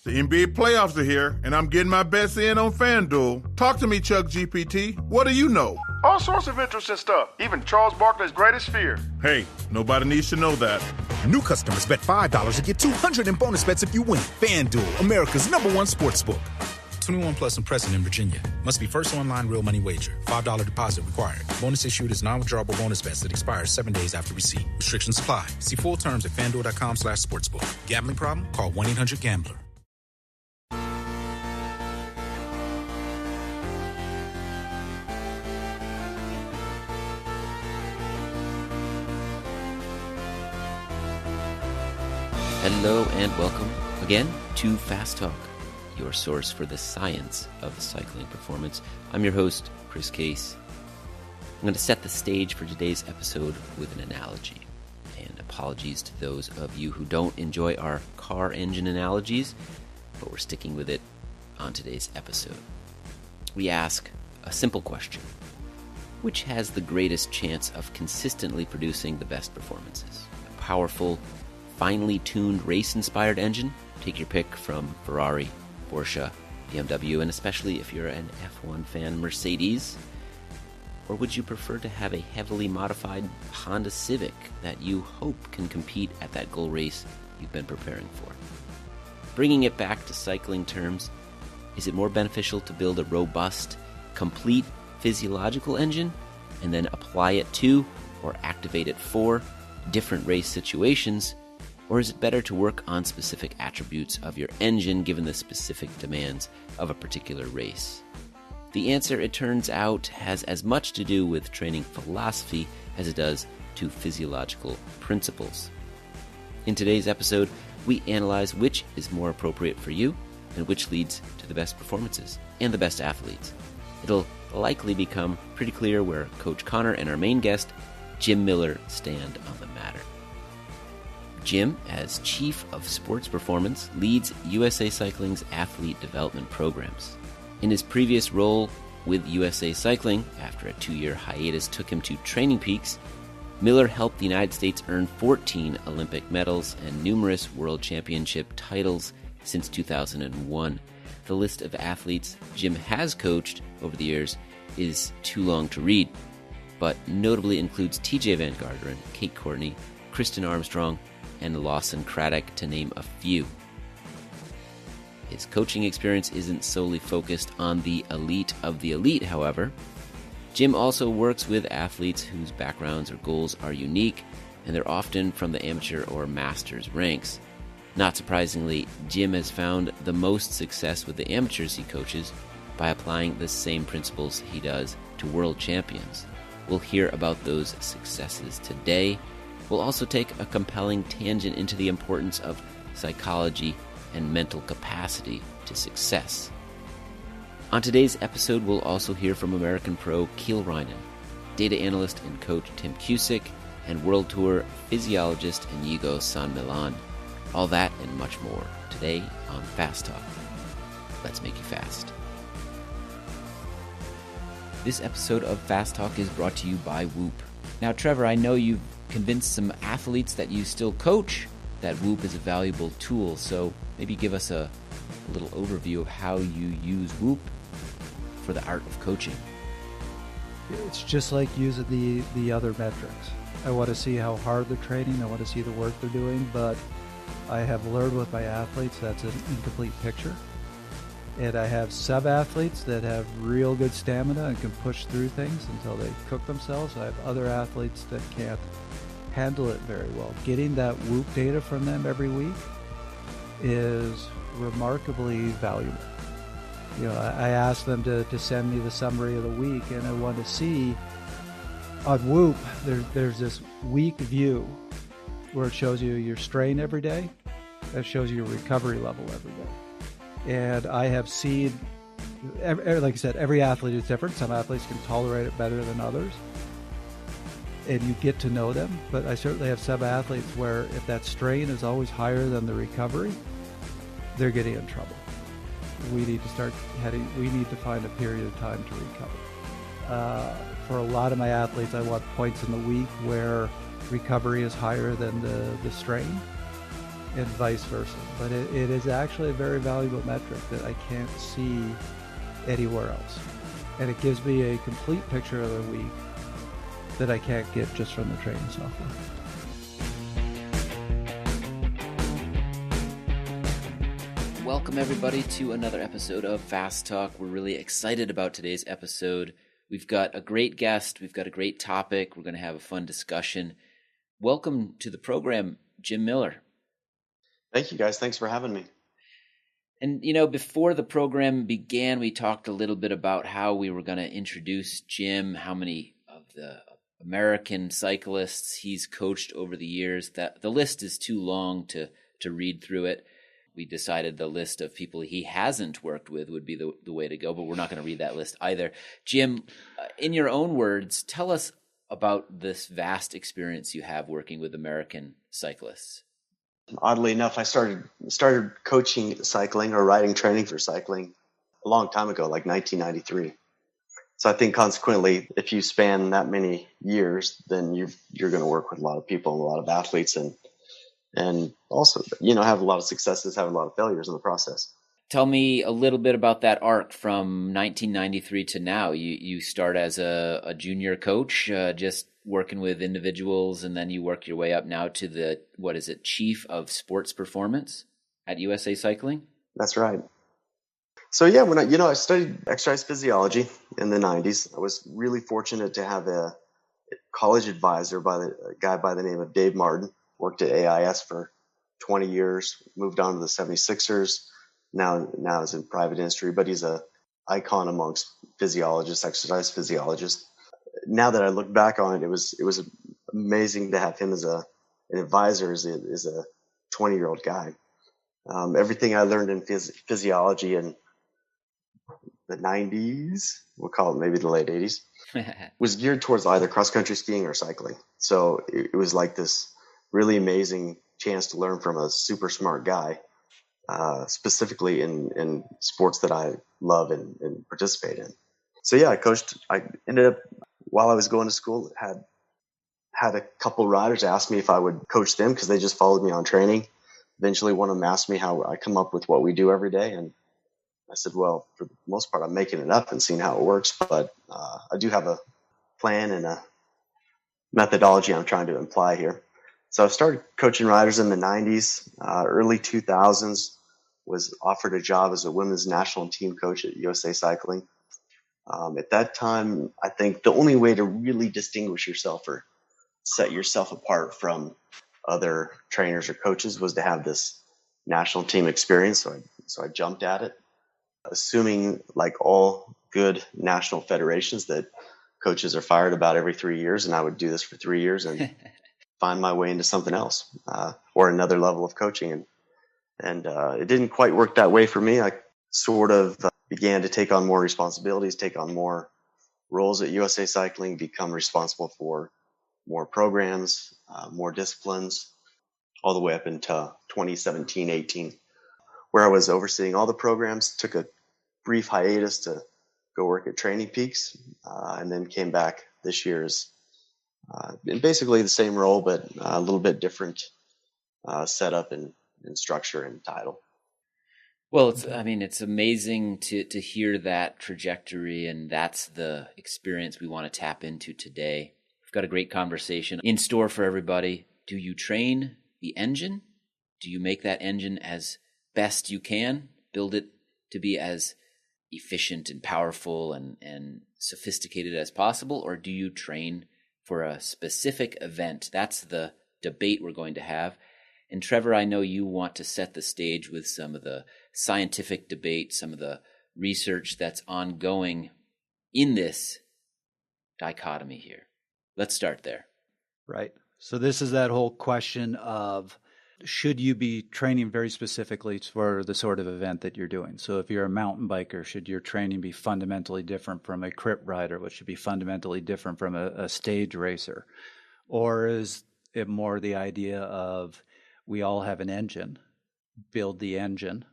The NBA playoffs are here, and I'm getting my bets in on FanDuel. Talk to me, Chuck GPT. What do you know? All sorts of interesting stuff, even Charles Barkley's greatest fear. Hey, nobody needs to know that. New customers bet $5 to get $200 in bonus bets if you win. FanDuel, America's #1 sportsbook. 21 plus and present in Virginia. Must be first online real money wager. $5 deposit required. Bonus issued is non-withdrawable bonus bets that expires 7 days after receipt. Restrictions apply. See full terms at FanDuel.com/sportsbook. Gambling problem? Call 1-800-GAMBLER. Hello and welcome again to Fast Talk, your source for the science of cycling performance. I'm your host, Chris Case. I'm going to set the stage for today's episode with an analogy. And apologies to those of you who don't enjoy our car engine analogies, but we're sticking with it on today's episode. We ask a simple question: which has the greatest chance of consistently producing the best performances? A powerful, finely tuned race-inspired engine? Take your pick from Ferrari, Porsche, BMW, and especially if you're an F1 fan, Mercedes. Or would you prefer to have a heavily modified Honda Civic that you hope can compete at that goal race you've been preparing for? Bringing it back to cycling terms, is it more beneficial to build a robust, complete physiological engine and then apply it to or activate it for different race situations? Or is it better to work on specific attributes of your engine given the specific demands of a particular race? The answer, it turns out, has as much to do with training philosophy as it does to physiological principles. In today's episode, we analyze which is more appropriate for you and which leads to the best performances and the best athletes. It'll likely become pretty clear where Coach Connor and our main guest, Jim Miller, stand on the matter. Jim, as Chief of Sports Performance, leads USA Cycling's athlete development programs. In his previous role with USA Cycling, after a 2-year hiatus took him to Training Peaks, Miller helped the United States earn 14 Olympic medals and numerous World Championship titles since 2001. The list of athletes Jim has coached over the years is too long to read, but notably includes Tejay van Garderen, Kate Courtney, Kristin Armstrong, and Lawson Craddock, to name a few. His coaching experience isn't solely focused on the elite of the elite, however. Jim also works with athletes whose backgrounds or goals are unique, and they're often from the amateur or master's ranks. Not surprisingly, Jim has found the most success with the amateurs he coaches by applying the same principles he does to world champions. We'll hear about those successes today. We'll also take a compelling tangent into the importance of psychology and mental capacity to success. On today's episode, we'll also hear from American pro Kiel Reinen, data analyst and coach Tim Cusick, and World Tour physiologist Inigo San Millan. All that and much more today on Fast Talk. Let's make you fast. This episode of Fast Talk is brought to you by Whoop. Now, Trevor, I know you've convinced some athletes that you still coach that Whoop is a valuable tool, so maybe give us a little overview of how you use Whoop for the art of coaching. It's just like using the other metrics. I want to see how hard they're training, I want to see the work they're doing, but I have learned with my athletes that's an incomplete picture. And I have sub-athletes that have real good stamina and can push through things until they cook themselves. I have other athletes that can't handle it very well. Getting that Whoop data from them every week is remarkably valuable. You know, I asked them to send me the summary of the week, and I want to see on Whoop, there's this week view where it shows you your strain every day. That shows you your recovery level every day. And I have seen, like I said, every athlete is different. Some athletes can tolerate it better than others. And you get to know them. But I certainly have some athletes where if that strain is always higher than the recovery, they're getting in trouble. We need to find a period of time to recover. For a lot of my athletes, I want points in the week where recovery is higher than the strain. and vice versa. But it is actually a very valuable metric that I can't see anywhere else. And it gives me a complete picture of the week that I can't get just from the training software. Welcome, everybody, to another episode of Fast Talk. We're really excited about today's episode. We've got a great guest. We've got a great topic. We're going to have a fun discussion. Welcome to the program, Jim Miller. Thank you, guys. Thanks for having me. And, you know, before the program began, we talked a little bit about how we were going to introduce Jim, how many of the American cyclists he's coached over the years. That the list is too long to read through it. We decided the list of people he hasn't worked with would be the way to go, but we're not going to read that list either. Jim, in your own words, tell us about this vast experience you have working with American cyclists. Oddly enough, I started coaching cycling or riding training for cycling a long time ago, like 1993. So I think consequently, if you span that many years, then you're going to work with a lot of people and a lot of athletes, and also, you know, have a lot of successes, have a lot of failures in the process. Tell me a little bit about that arc from 1993 to now. You start as a junior coach, just working with individuals, and then you work your way up now to the, what is it, Chief of Sports Performance at USA Cycling? That's right. So yeah, when I studied exercise physiology in the 90s, I was really fortunate to have a college advisor a guy by the name of Dave Martin. Worked at AIS for 20 years, moved on to the 76ers. Now is in private industry, but he's a icon amongst physiologists, exercise physiologists. Now that I look back on it, it was amazing to have him as an advisor, as a 20-year-old guy. Everything I learned in physiology in the 90s, we'll call it maybe the late 80s, was geared towards either cross-country skiing or cycling. So it was like this really amazing chance to learn from a super smart guy, specifically in sports that I love and participate in. So yeah, I ended up, while I was going to school, had a couple riders ask me if I would coach them because they just followed me on training. Eventually one of them asked me how I come up with what we do every day. And I said, well, for the most part, I'm making it up and seeing how it works. But I do have a plan and a methodology I'm trying to imply here. So I started coaching riders in the 90s, early 2000s, was offered a job as a women's national team coach at USA Cycling. At that time, I think the only way to really distinguish yourself or set yourself apart from other trainers or coaches was to have this national team experience. So I jumped at it, assuming, like all good national federations, that coaches are fired about every 3 years, and I would do this for 3 years and find my way into something else, or another level of coaching. And it didn't quite work that way for me. I sort of began to take on more responsibilities, take on more roles at USA Cycling, become responsible for more programs, more disciplines, all the way up into 2017-18, where I was overseeing all the programs, took a brief hiatus to go work at Training Peaks, and then came back this year as basically the same role, but a little bit different setup and structure and title. Well, it's amazing to hear that trajectory, and that's the experience we want to tap into today. We've got a great conversation in store for everybody. Do you train the engine? Do you make that engine as best you can? Build it to be as efficient and powerful and sophisticated as possible? Or do you train for a specific event? That's the debate we're going to have. And Trevor, I know you want to set the stage with some of the scientific debate, some of the research that's ongoing in this dichotomy here. Let's start there. Right. So this is that whole question of, should you be training very specifically for the sort of event that you're doing? So if you're a mountain biker, should your training be fundamentally different from a crit rider, which should be fundamentally different from a stage racer? Or is it more the idea of, we all have an engine, build the engine,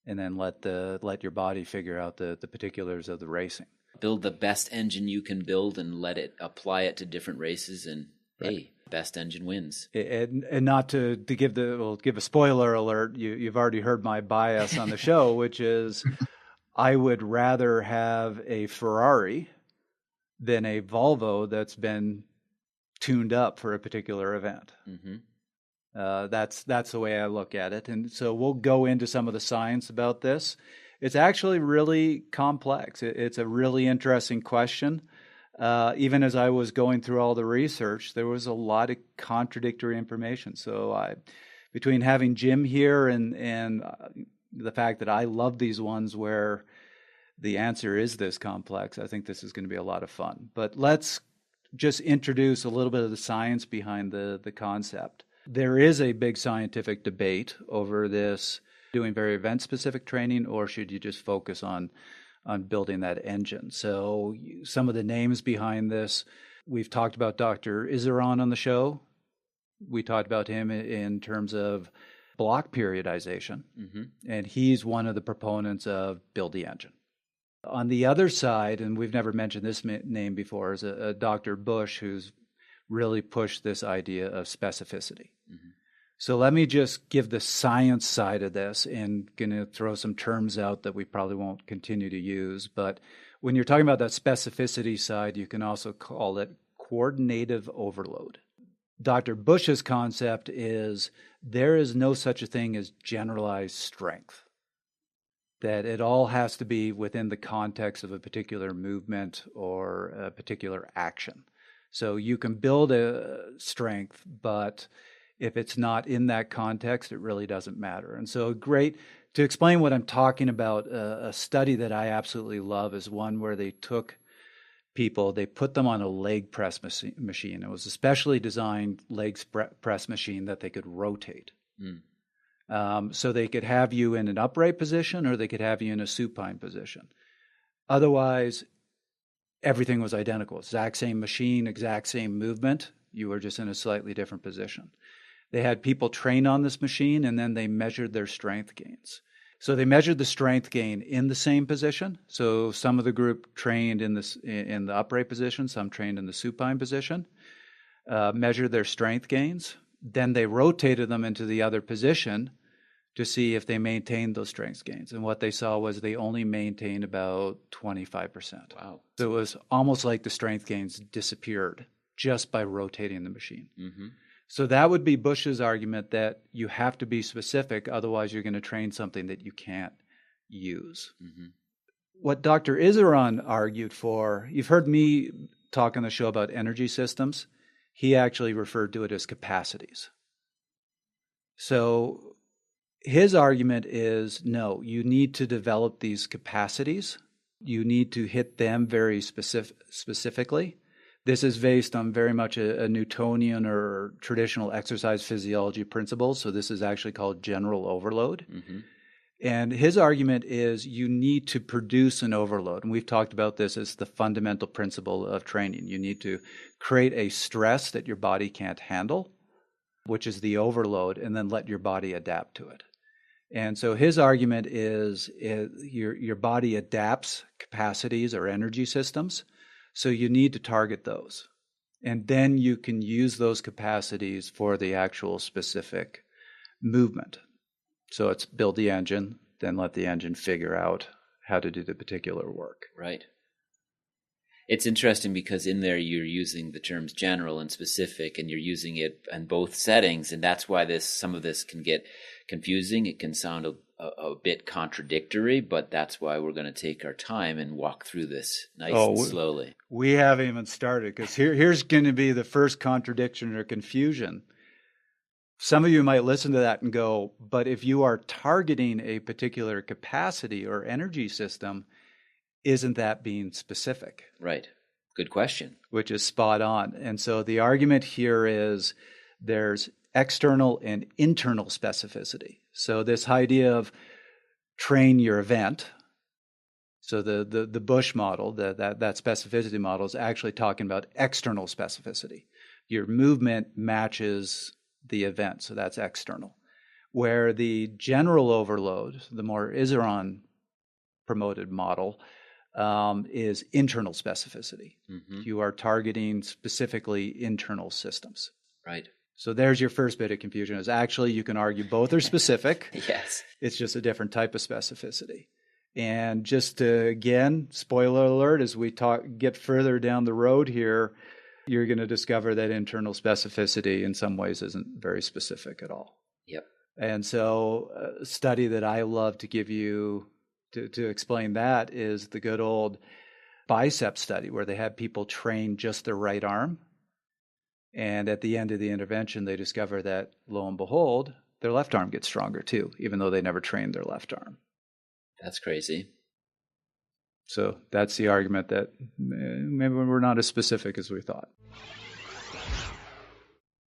and then let your body figure out the particulars of the racing? Build the best engine you can build and let it apply it to different races and Hey, best engine wins. And not to give a spoiler alert, you've already heard my bias on the show, which is I would rather have a Ferrari than a Volvo that's been tuned up for a particular event. Mm-hmm. That's the way I look at it. And so we'll go into some of the science about this. It's actually really complex. It's a really interesting question. Even as I was going through all the research, there was a lot of contradictory information. So between having Jim here and the fact that I love these ones where the answer is this complex, I think this is going to be a lot of fun. But let's just introduce a little bit of the science behind the concept. There is a big scientific debate over this, doing very event-specific training, or should you just focus on building that engine? So some of the names behind this, we've talked about Dr. Iseron on the show. We talked about him in terms of block periodization, and he's one of the proponents of build the engine. On the other side, and we've never mentioned this name before, is a Dr. Bush, who's really pushed this idea of specificity. So let me just give the science side of this, and going to throw some terms out that we probably won't continue to use. But when you're talking about that specificity side, you can also call it coordinative overload. Dr. Bush's concept is there is no such a thing as generalized strength, that it all has to be within the context of a particular movement or a particular action. So you can build a strength, but if it's not in that context, it really doesn't matter. And so to explain what I'm talking about, a study that I absolutely love is one where they took people, they put them on a leg press machine. It was a specially designed leg press machine that they could rotate. So they could have you in an upright position or they could have you in a supine position. Otherwise, everything was identical. Exact same machine, exact same movement. You were just in a slightly different position. They had people train on this machine, and then they measured their strength gains. So they measured the strength gain in the same position. So some of the group trained in the upright position, some trained in the supine position, measured their strength gains. Then they rotated them into the other position to see if they maintained those strength gains. And what they saw was they only maintained about 25%. Wow. So it was almost like the strength gains disappeared just by rotating the machine. So that would be Bush's argument, that you have to be specific, otherwise you're going to train something that you can't use. What Dr. Iseron argued for, you've heard me talk on the show about energy systems. He actually referred to it as capacities. So his argument is, no, you need to develop these capacities. You need to hit them very specifically. This is based on very much a Newtonian or traditional exercise physiology principles. So this is actually called general overload. And his argument is you need to produce an overload. And we've talked about this as the fundamental principle of training. You need to create a stress that your body can't handle, which is the overload, and then let your body adapt to it. And so his argument is your body adapts capacities or energy systems. So you need to target those. And then you can use those capacities for the actual specific movement. So it's build the engine, then let the engine figure out how to do the particular work. Right. It's interesting because in there you're using the terms general and specific, and you're using it in both settings, and that's why some of this can get confusing. It can sound a bit contradictory, but that's why we're going to take our time and walk through this and slowly. We haven't even started, because here's going to be the first contradiction or confusion. Some of you might listen to that and go, but if you are targeting a particular capacity or energy system, isn't that being specific? Right. Good question. Which is spot on. And so the argument here is there's external and internal specificity. So this idea of train your event, so the Bush model, that specificity model is actually talking about external specificity. Your movement matches the event, so that's external. Where the general overload, the more Iseron promoted model, is internal specificity. Mm-hmm. You are targeting specifically internal systems. Right. So there's your first bit of confusion, is actually you can argue both are specific. Yes. It's just a different type of specificity. And just to, again, spoiler alert, as we get further down the road here, you're going to discover that internal specificity in some ways isn't very specific at all. Yep. And so a study that I love to give you to explain that is the good old bicep study, where they had people train just their right arm. And at the end of the intervention, they discover that, lo and behold, their left arm gets stronger too, even though they never trained their left arm. That's crazy. So that's the argument that maybe we're not as specific as we thought.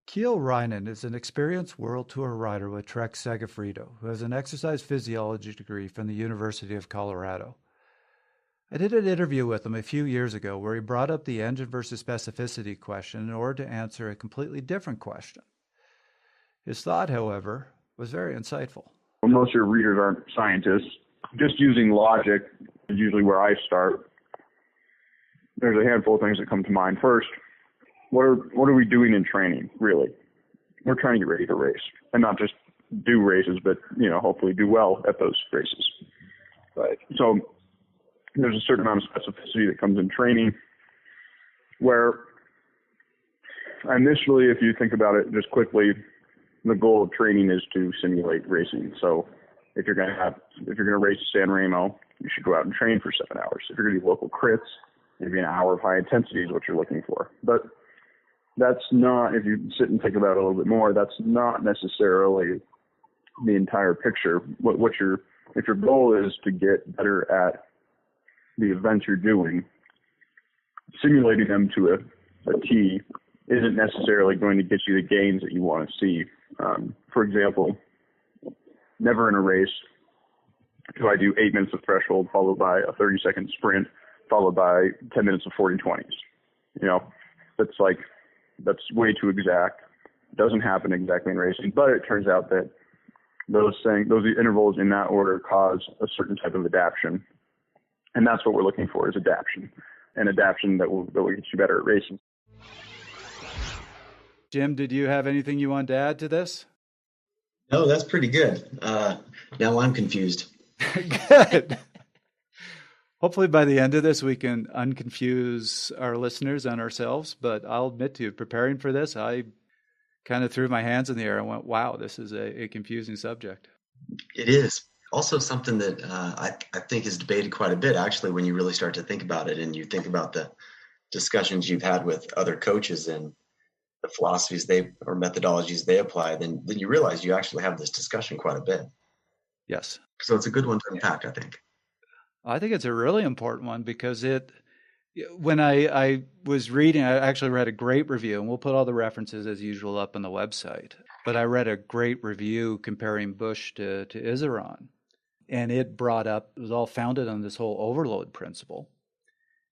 Kiel Reinen is an experienced World Tour rider with Trek Segafredo, who has an exercise physiology degree from the University of Colorado. I did an interview with him a few years ago where he brought up the engine versus specificity question in order to answer a completely different question. His thought, however, was very insightful. Well, most of your readers aren't scientists. Just using logic is usually where I start. There's a handful of things that come to mind. First, what are we doing in training, really? We're trying to get ready to race, and not just do races, but hopefully do well at those races. Right. So there's a certain amount of specificity that comes in training, where initially, if you think about it just quickly, the goal of training is to simulate racing. So if you're going to race San Remo, you should go out and train for 7 hours. If you're going to do local crits, maybe an hour of high intensity is what you're looking for. But that's not, if you sit and think about it a little bit more, that's not necessarily the entire picture. If your goal is to get better at the events you're doing, simulating them to a T isn't necessarily going to get you the gains that you want to see. For example, never in a race do I do 8 minutes of threshold followed by a 30-second sprint followed by 10 minutes of 40-20s. That's way too exact. It doesn't happen exactly in racing, but it turns out that those intervals in that order cause a certain type of adaptation. And that's what we're looking for, is adaptation, and adaptation that will get you better at racing. Jim, did you have anything you want to add to this? No, that's pretty good. Now I'm confused. Good. Hopefully by the end of this, we can unconfuse our listeners and ourselves. But I'll admit to you, preparing for this, I kind of threw my hands in the air and went, wow, this is a confusing subject. It is. Also something that I think is debated quite a bit, actually, when you really start to think about it and you think about the discussions you've had with other coaches and the philosophies or methodologies they apply, then you realize you actually have this discussion quite a bit. Yes. So it's a good one to unpack, I think. I think it's a really important one because when I was reading, I actually read a great review, and we'll put all the references as usual up on the website, but I read a great review comparing Bush to Iseron, and it was all founded on this whole overload principle.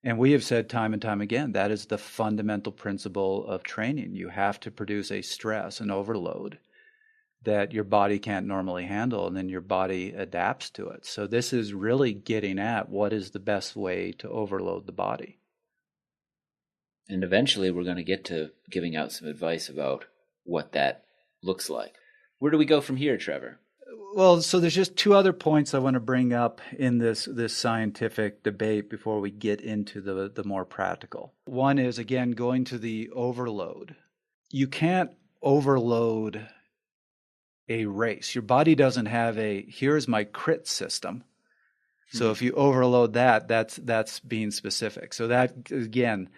And we have said time and time again, that is the fundamental principle of training. You have to produce a stress, an overload that your body can't normally handle, and then your body adapts to it. So this is really getting at what is the best way to overload the body. And eventually we're going to get to giving out some advice about what that looks like. Where do we go from here, Trevor? Well, so there's just two other points I want to bring up in this scientific debate before we get into the more practical. One is, again, going to the overload. You can't overload a race. Your body doesn't have here's my crit system. So if you overload that's being specific. So that, again,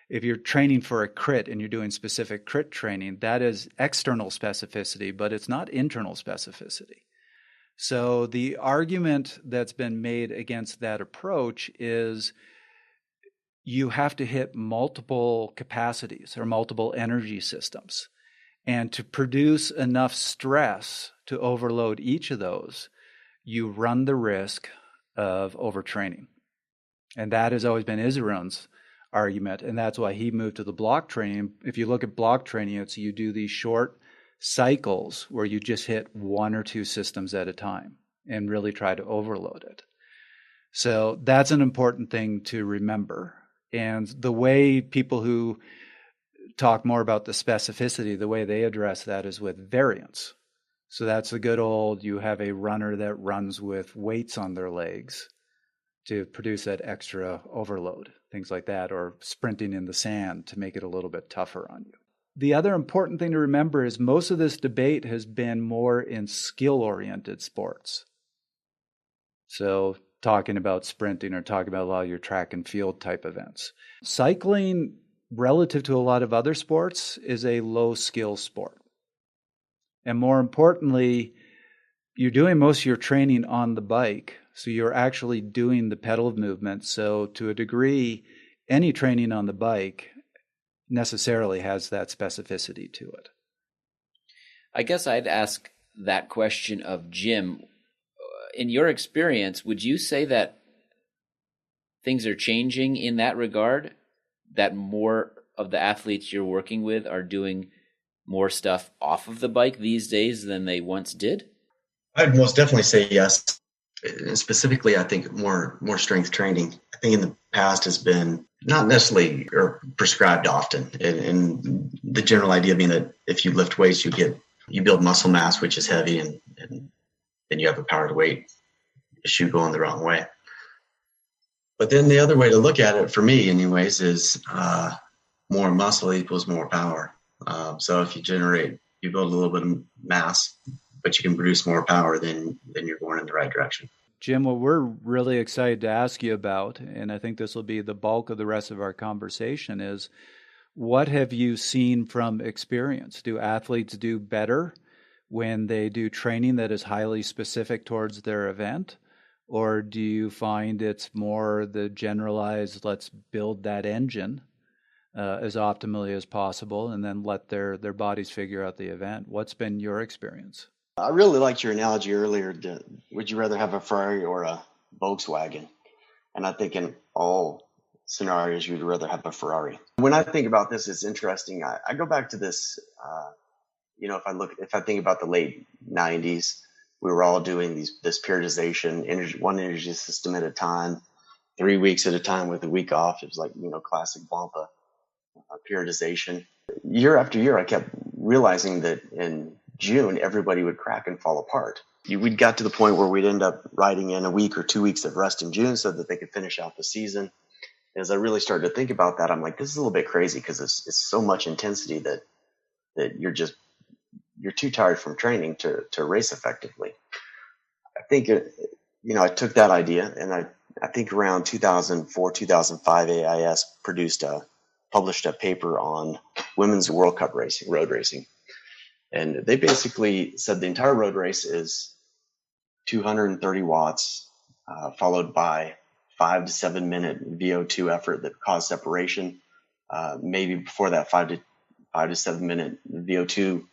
if you're training for a crit and you're doing specific crit training, that is external specificity, but it's not internal specificity. So the argument that's been made against that approach is you have to hit multiple capacities or multiple energy systems. And to produce enough stress to overload each of those, you run the risk of overtraining. And that has always been Iseron's argument, and that's why he moved to the block training. If you look at block training, it's you do these short cycles where you just hit one or two systems at a time and really try to overload it. So that's an important thing to remember. And the way people who talk more about the specificity, the way they address that is with variance. So that's the good old, you have a runner that runs with weights on their legs to produce that extra overload, things like that, or sprinting in the sand to make it a little bit tougher on you. The other important thing to remember is most of this debate has been more in skill-oriented sports. So talking about sprinting or talking about a lot of your track and field type events. Cycling, relative to a lot of other sports, is a low-skill sport. And more importantly, you're doing most of your training on the bike, so you're actually doing the pedal movement. So to a degree, any training on the bike necessarily has that specificity to it. I guess I'd ask that question of Jim. In your experience, would you say that things are changing in that regard, that more of the athletes you're working with are doing more stuff off of the bike these days than they once did? I'd most definitely say yes. And specifically, I think more strength training. I think in the past has been not necessarily or prescribed often. And the general idea being that if you lift weights, you build muscle mass, which is heavy, and then you have a power to weight issue going the wrong way. But then the other way to look at it, for me anyways, is more muscle equals more power. So if you build a little bit of mass, but you can produce more power, then you're going in the right direction. Jim, what we're really excited to ask you about, and I think this will be the bulk of the rest of our conversation, is what have you seen from experience? Do athletes do better when they do training that is highly specific towards their event? Or do you find it's more the generalized, let's build that engine as optimally as possible and then let their bodies figure out the event? What's been your experience? I really liked your analogy earlier. Would you rather have a Ferrari or a Volkswagen? And I think in all scenarios, you'd rather have a Ferrari. When I think about this, it's interesting. I go back to this, if I think about the late 90s, we were all doing this periodization, one energy system at a time, 3 weeks at a time with a week off. It was like, classic Wampa periodization. Year after year, I kept realizing that in June, everybody would crack and fall apart. We'd got to the point where we'd end up riding in a week or 2 weeks of rest in June so that they could finish out the season. As I really started to think about that, I'm like, this is a little bit crazy because it's so much intensity that you're too tired from training to race effectively. I think, I took that idea and I think around 2004, 2005, AIS published a paper on women's World Cup racing, road racing. And they basically said the entire road race is 230 watts, followed by 5 to 7 minute VO2 effort that caused separation. Maybe before that 5 to 7 minute VO2,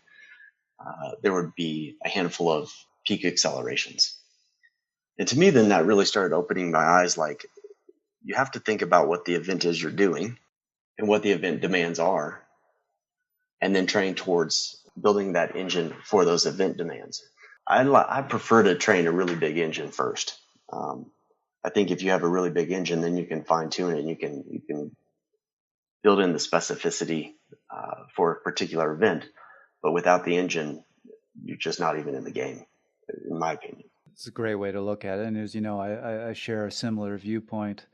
there would be a handful of peak accelerations. And to me, then that really started opening my eyes. Like, you have to think about what the event is you're doing and what the event demands are, and then train towards building that engine for those event demands. I prefer to train a really big engine first. I think if you have a really big engine, then you can fine tune it and you can build in the specificity for a particular event. But without the engine, you're just not even in the game, in my opinion. It's a great way to look at it. And as you know, I share a similar viewpoint.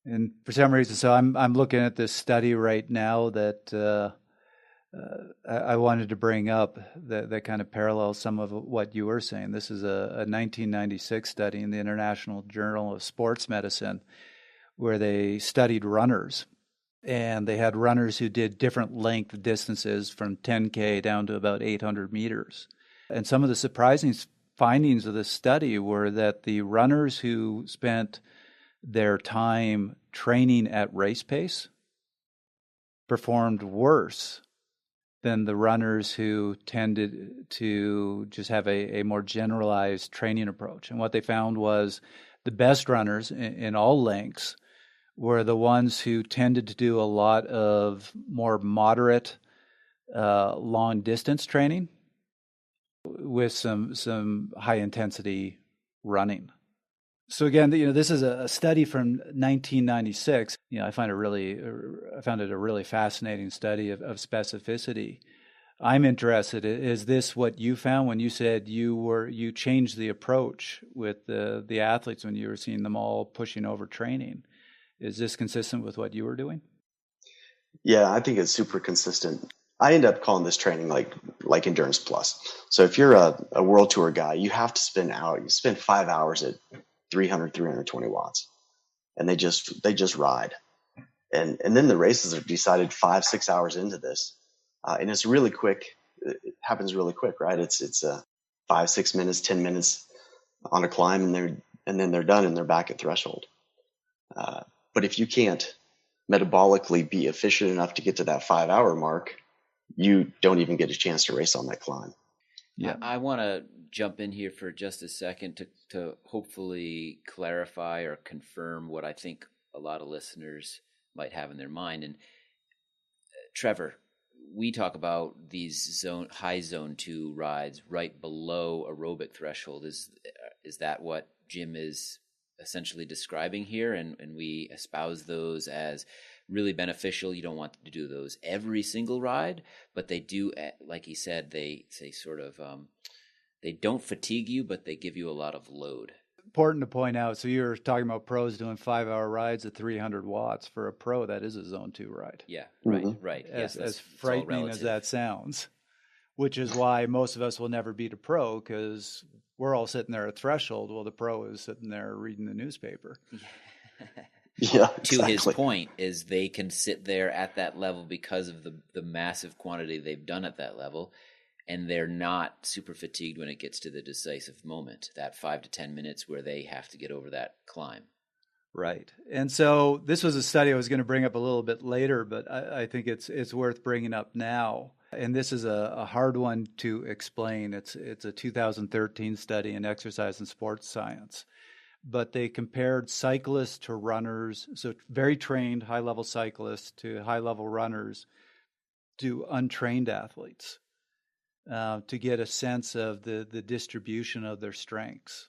And for some reason, so I'm looking at this study right now that I wanted to bring up that kind of parallels some of what you were saying. This is a 1996 study in the International Journal of Sports Medicine where they studied runners. And they had runners who did different length distances from 10K down to about 800 meters. And some of the surprising findings of this study were that the runners who spent their time training at race pace performed worse than the runners who tended to just have a more generalized training approach. And what they found was the best runners in all lengths were the ones who tended to do a lot of more moderate long distance training with some high intensity running. So again, this is a study from 1996. I found it a really fascinating study of specificity. I'm interested. Is this what you found when you said you changed the approach with the athletes when you were seeing them all pushing over training? Is this consistent with what you were doing? Yeah, I think it's super consistent. I end up calling this training like Endurance Plus. So if you're a world tour guy, you have to spend 5 hours at 300, 320 watts, and they just ride. And then the races are decided 5-6 hours into this. And it's really quick. It happens really quick, right? It's 5-6 minutes, 10 minutes on a climb, and then they're done and they're back at threshold. But if you can't metabolically be efficient enough to get to that 5-hour mark, you don't even get a chance to race on that climb. Yeah, I want to jump in here for just a second to hopefully clarify or confirm what I think a lot of listeners might have in their mind. And Trevor, we talk about these high zone 2 rides right below aerobic threshold. Is that what Jim is essentially describing here? And we espouse those as really beneficial. You don't want to do those every single ride, but they do, like he said, they sort of they don't fatigue you, but they give you a lot of load. Important to point out, so you're talking about pros doing 5-hour rides at 300 watts. For a pro, that is a zone 2 ride. Yeah, right. Yes, as frightening as that sounds, which is why most of us will never beat a pro, because we're all sitting there at threshold while the pro is sitting there reading the newspaper. Yeah, exactly. To his point, is they can sit there at that level because of the massive quantity they've done at that level, and they're not super fatigued when it gets to the decisive moment, that 5 to 10 minutes where they have to get over that climb. Right. And so this was a study I was going to bring up a little bit later, but I think it's worth bringing up now. And this is a hard one to explain. It's a 2013 study in exercise and sports science. But they compared cyclists to runners, so very trained high-level cyclists to high-level runners to untrained athletes to get a sense of the distribution of their strengths.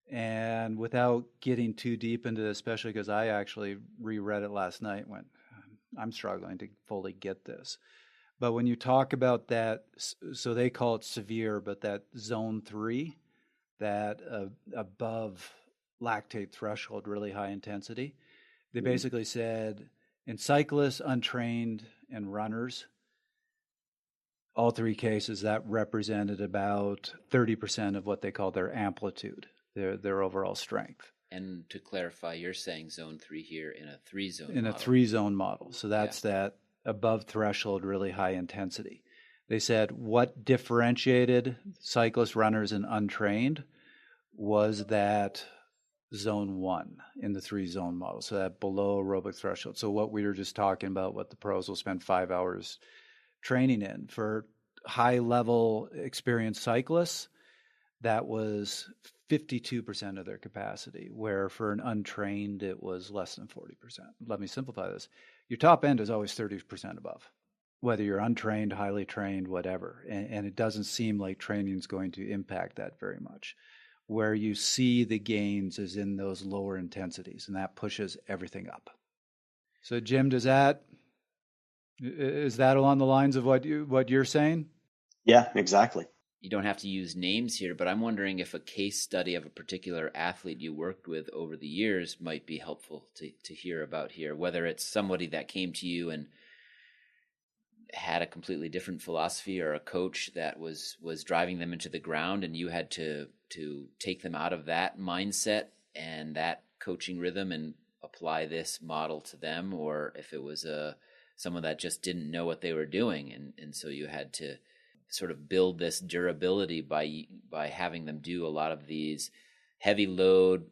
And without getting too deep into this, especially because I actually reread it last night and went, I'm struggling to fully get this. But when you talk about that, so they call it severe, but that zone 3, that above lactate threshold, really high intensity, they basically said in cyclists, untrained, and runners, all 3 cases, that represented about 30% of what they call their amplitude, their overall strength. And to clarify, you're saying zone 3 here in a 3-zone model. In a 3-zone model. So that's that above threshold, really high intensity. They said what differentiated cyclists, runners, and untrained was that zone 1 in the 3-zone model. So that below aerobic threshold. So what we were just talking about, what the pros will spend 5 hours training in. For high-level experienced cyclists, that was 52% of their capacity, where for an untrained, it was less than 40%. Let me simplify this. Your top end is always 30% above, whether you're untrained, highly trained, whatever. And it doesn't seem like training is going to impact that very much. Where you see the gains is in those lower intensities, and that pushes everything up. So, Jim, is that along the lines of what you're saying? Yeah, exactly. You don't have to use names here, but I'm wondering if a case study of a particular athlete you worked with over the years might be helpful to hear about here, whether it's somebody that came to you and had a completely different philosophy, or a coach that was driving them into the ground and you had to take them out of that mindset and that coaching rhythm and apply this model to them, or if it was someone that just didn't know what they were doing, and so you had to sort of build this durability by having them do a lot of these heavy load,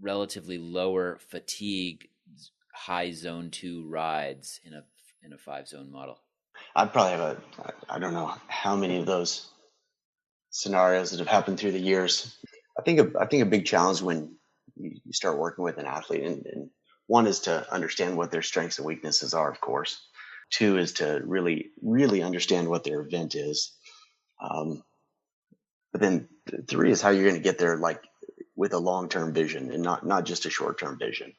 relatively lower fatigue, high zone 2 rides in a 5-zone model. I'd probably have I don't know how many of those scenarios that have happened through the years. I think a big challenge when you start working with an athlete, and one is to understand what their strengths and weaknesses are, of course. 2 is to really, really understand what their event is. But then 3 is how you're going to get there, like with a long-term vision and not just a short-term vision.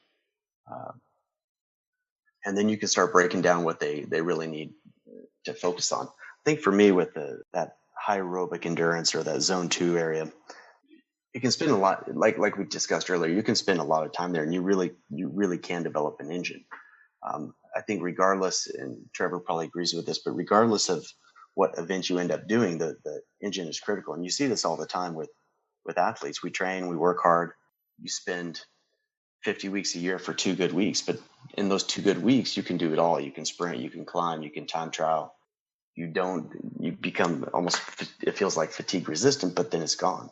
And then you can start breaking down what they really need to focus on. I think for me, with that high aerobic endurance or that zone 2 area, you can spend a lot, like we discussed earlier, you can spend a lot of time there, and you really can develop an engine. I think regardless, and Trevor probably agrees with this, but regardless of what event you end up doing, the engine is critical. And you see this all the time with athletes. We train, we work hard, you spend 50 weeks a year for 2 good weeks, but in those 2 good weeks, you can do it all. You can sprint, you can climb, you can time trial. You become almost, it feels like fatigue resistant, but then it's gone.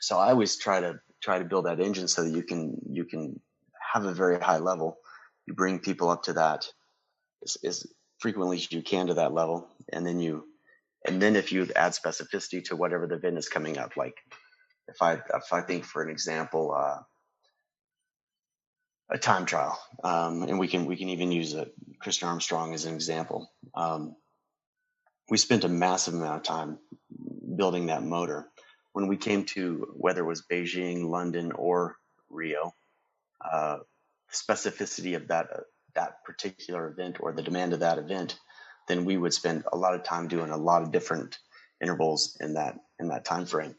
So I always try to build that engine so that you can have a very high level. You bring people up to that as frequently as you can to that level. And then if you add specificity to whatever the event is coming up, like if I think, for an example, a time trial, and we can even use Kristin Armstrong as an example. We spent a massive amount of time building that motor. When we came to whether it was Beijing, London, or Rio, specificity of that particular event or the demand of that event, then we would spend a lot of time doing a lot of different intervals in that time frame.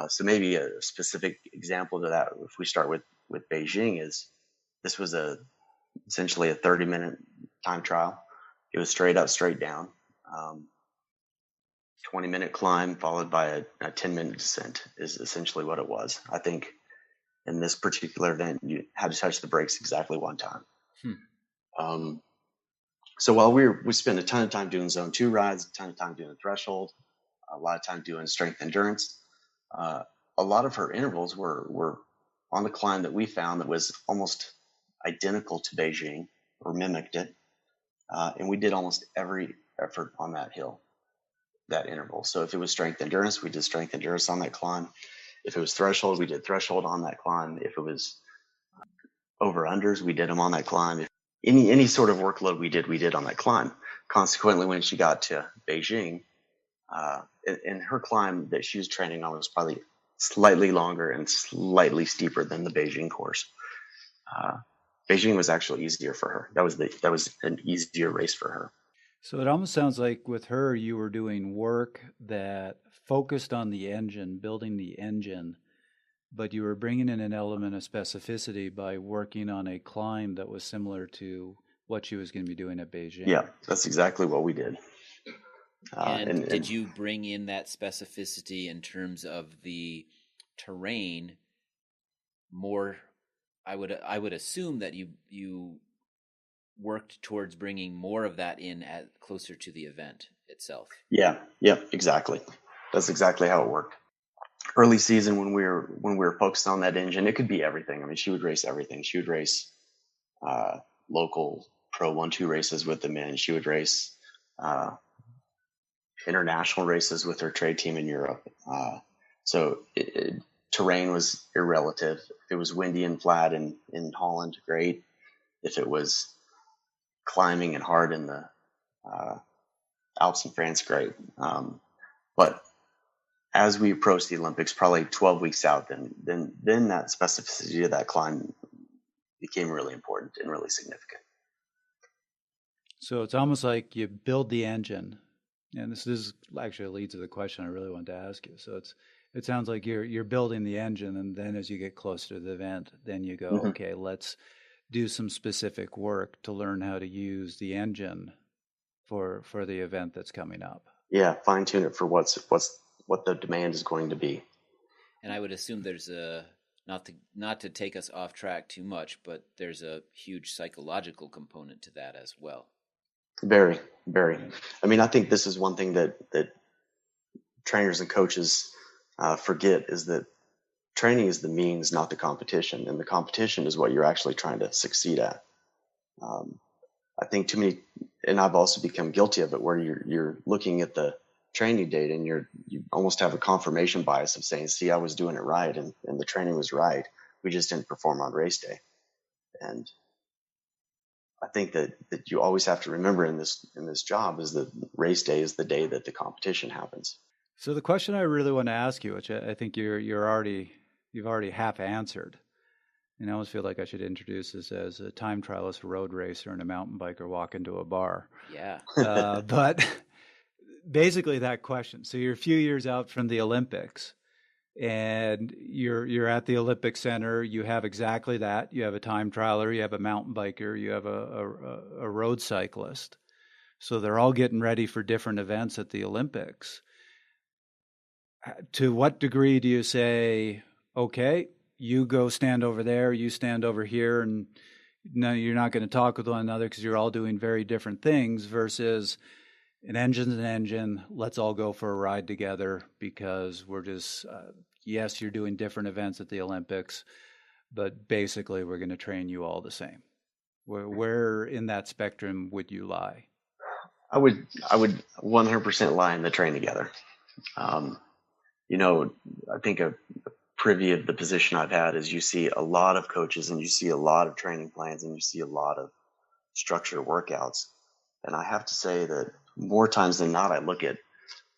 So maybe a specific example to that, if we start with Beijing, is this was essentially a 30-minute time trial. It was straight up, straight down, 20-minute climb followed by a 10-minute descent is essentially what it was. I think in this particular event, you had to touch the brakes exactly one time. So while we spent a ton of time doing zone 2 rides, a ton of time doing threshold, a lot of time doing strength endurance, a lot of her intervals were on the climb that we found that was almost identical to Beijing, or mimicked it. And we did almost every effort on that hill, that interval. So if it was strength endurance, we did strength endurance on that climb. If it was threshold, we did threshold on that climb. If it was over-unders, we did them on that climb. If any sort of workload we did on that climb. Consequently, when she got to Beijing, and her climb that she was training on was probably slightly longer and slightly steeper than the Beijing course. Beijing was actually easier for her. That was an easier race for her. So it almost sounds like with her, you were doing work that focused on the engine, building the engine, but you were bringing in an element of specificity by working on a climb that was similar to what she was going to be doing at Beijing. Yeah, that's exactly what we did. And did you bring in that specificity in terms of the terrain more? I would assume that you worked towards bringing more of that in at closer to the event itself. Yeah, exactly. That's exactly how it worked. Early season, when we were focused on that engine, it could be everything. I mean, she would race everything. She would race local Pro 1-2 races with the men. She would race international races with her trade team in Europe. So terrain was irrelative. If it was windy and flat in Holland, great. If it was climbing and hard in the Alps in France, great. But as we approached the Olympics, probably 12 weeks out, then that specificity of that climb became really important and really significant. So it's almost like you build the engine, and this actually leads to the question I really wanted to ask you. So it sounds like you're building the engine, and then as you get closer to the event, then you go, okay, let's do some specific work to learn how to use the engine for the event that's coming up. Yeah, fine tune it for what the demand is going to be. And I would assume there's not to take us off track too much, but there's a huge psychological component to that as well. Very, very. I mean, I think this is one thing that trainers and coaches forget, is that training is the means, not the competition. And the competition is what you're actually trying to succeed at. I think too many, and I've also become guilty of it, where you're looking at the training data and you almost have a confirmation bias of saying, see, I was doing it right and the training was right. We just didn't perform on race day. And I think that you always have to remember in this job is that race day is the day that the competition happens. So the question I really want to ask you, which I think you're already you've already half answered. And I always feel like I should introduce this as a time trialist, a road racer, and a mountain biker walk into a bar. Yeah. But basically that question. So you're a few years out from the Olympics, and you're at the Olympic Center. You have exactly that. You have a time trialer, you have a mountain biker, you have a road cyclist. So they're all getting ready for different events at the Olympics. To what degree do you say, okay, you go stand over there, you stand over here, and no, you're not going to talk with one another because you're all doing very different things, versus an engine's an engine, let's all go for a ride together because we're just, yes, you're doing different events at the Olympics, but basically we're going to train you all the same. Where in that spectrum would you lie? I would 100% lie in the train together. I think a privy of the position I've had is you see a lot of coaches and you see a lot of training plans and you see a lot of structured workouts. And I have to say that more times than not, I look at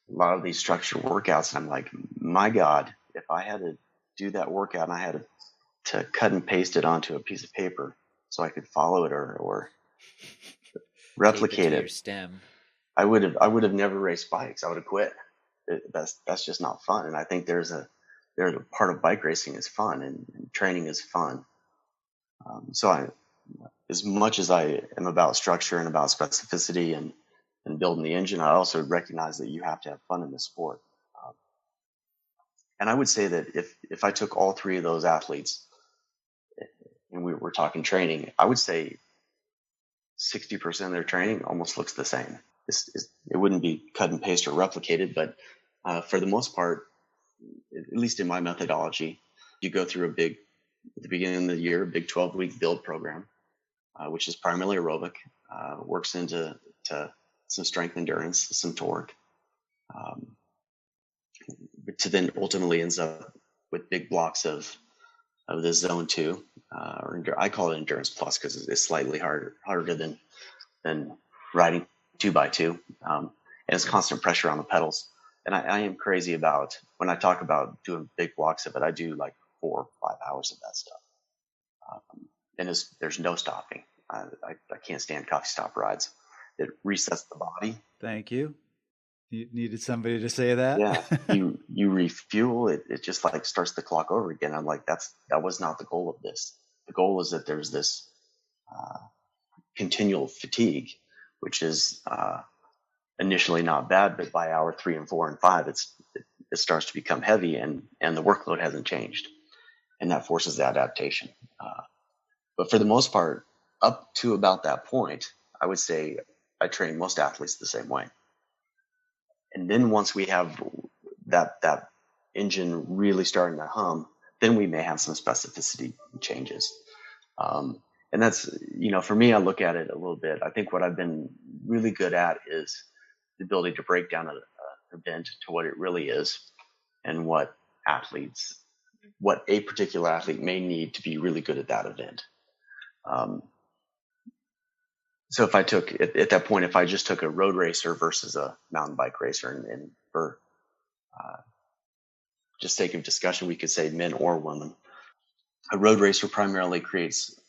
a lot of these structured workouts and I'm like, my God, if I had to do that workout and I had to cut and paste it onto a piece of paper so I could follow it or replicate it, stem. I would have never raced bikes. I would have quit. That's just not fun. And I think there's a part of bike racing is fun and training is fun. So as much as I am about structure and about specificity and building the engine, I also recognize that you have to have fun in the sport. And I would say that if I took all three of those athletes and we were talking training, I would say 60% of their training almost looks the same. It wouldn't be cut and paste or replicated, but for the most part, at least in my methodology, you go through at the beginning of the year, a big 12-week build program, which is primarily aerobic, works into some strength endurance, some torque, to then ultimately ends up with big blocks of the zone 2, or I call it endurance plus because it's slightly harder than riding 2x2, and it's constant pressure on the pedals. And I am crazy about, when I talk about doing big blocks of it, I do like 4 or 5 hours of that stuff. And there's no stopping. I can't stand coffee stop rides. It resets the body. Thank you. You needed somebody to say that? Yeah. You refuel it. It just like starts the clock over again. I'm like, that was not the goal of this. The goal is that there's this continual fatigue, which is initially not bad, but by hour 3 and 4 and 5, it starts to become heavy and the workload hasn't changed. And that forces the adaptation. But for the most part, up to about that point, I would say I train most athletes the same way. And then once we have that engine really starting to hum, then we may have some specificity changes. And that's, for me, I look at it a little bit. I think what I've been really good at is the ability to break down an event to what it really is and what a particular athlete may need to be really good at that event. So if I took, at that point, if I just took a road racer versus a mountain bike racer, and for just sake of discussion, we could say men or women, a road racer primarily creates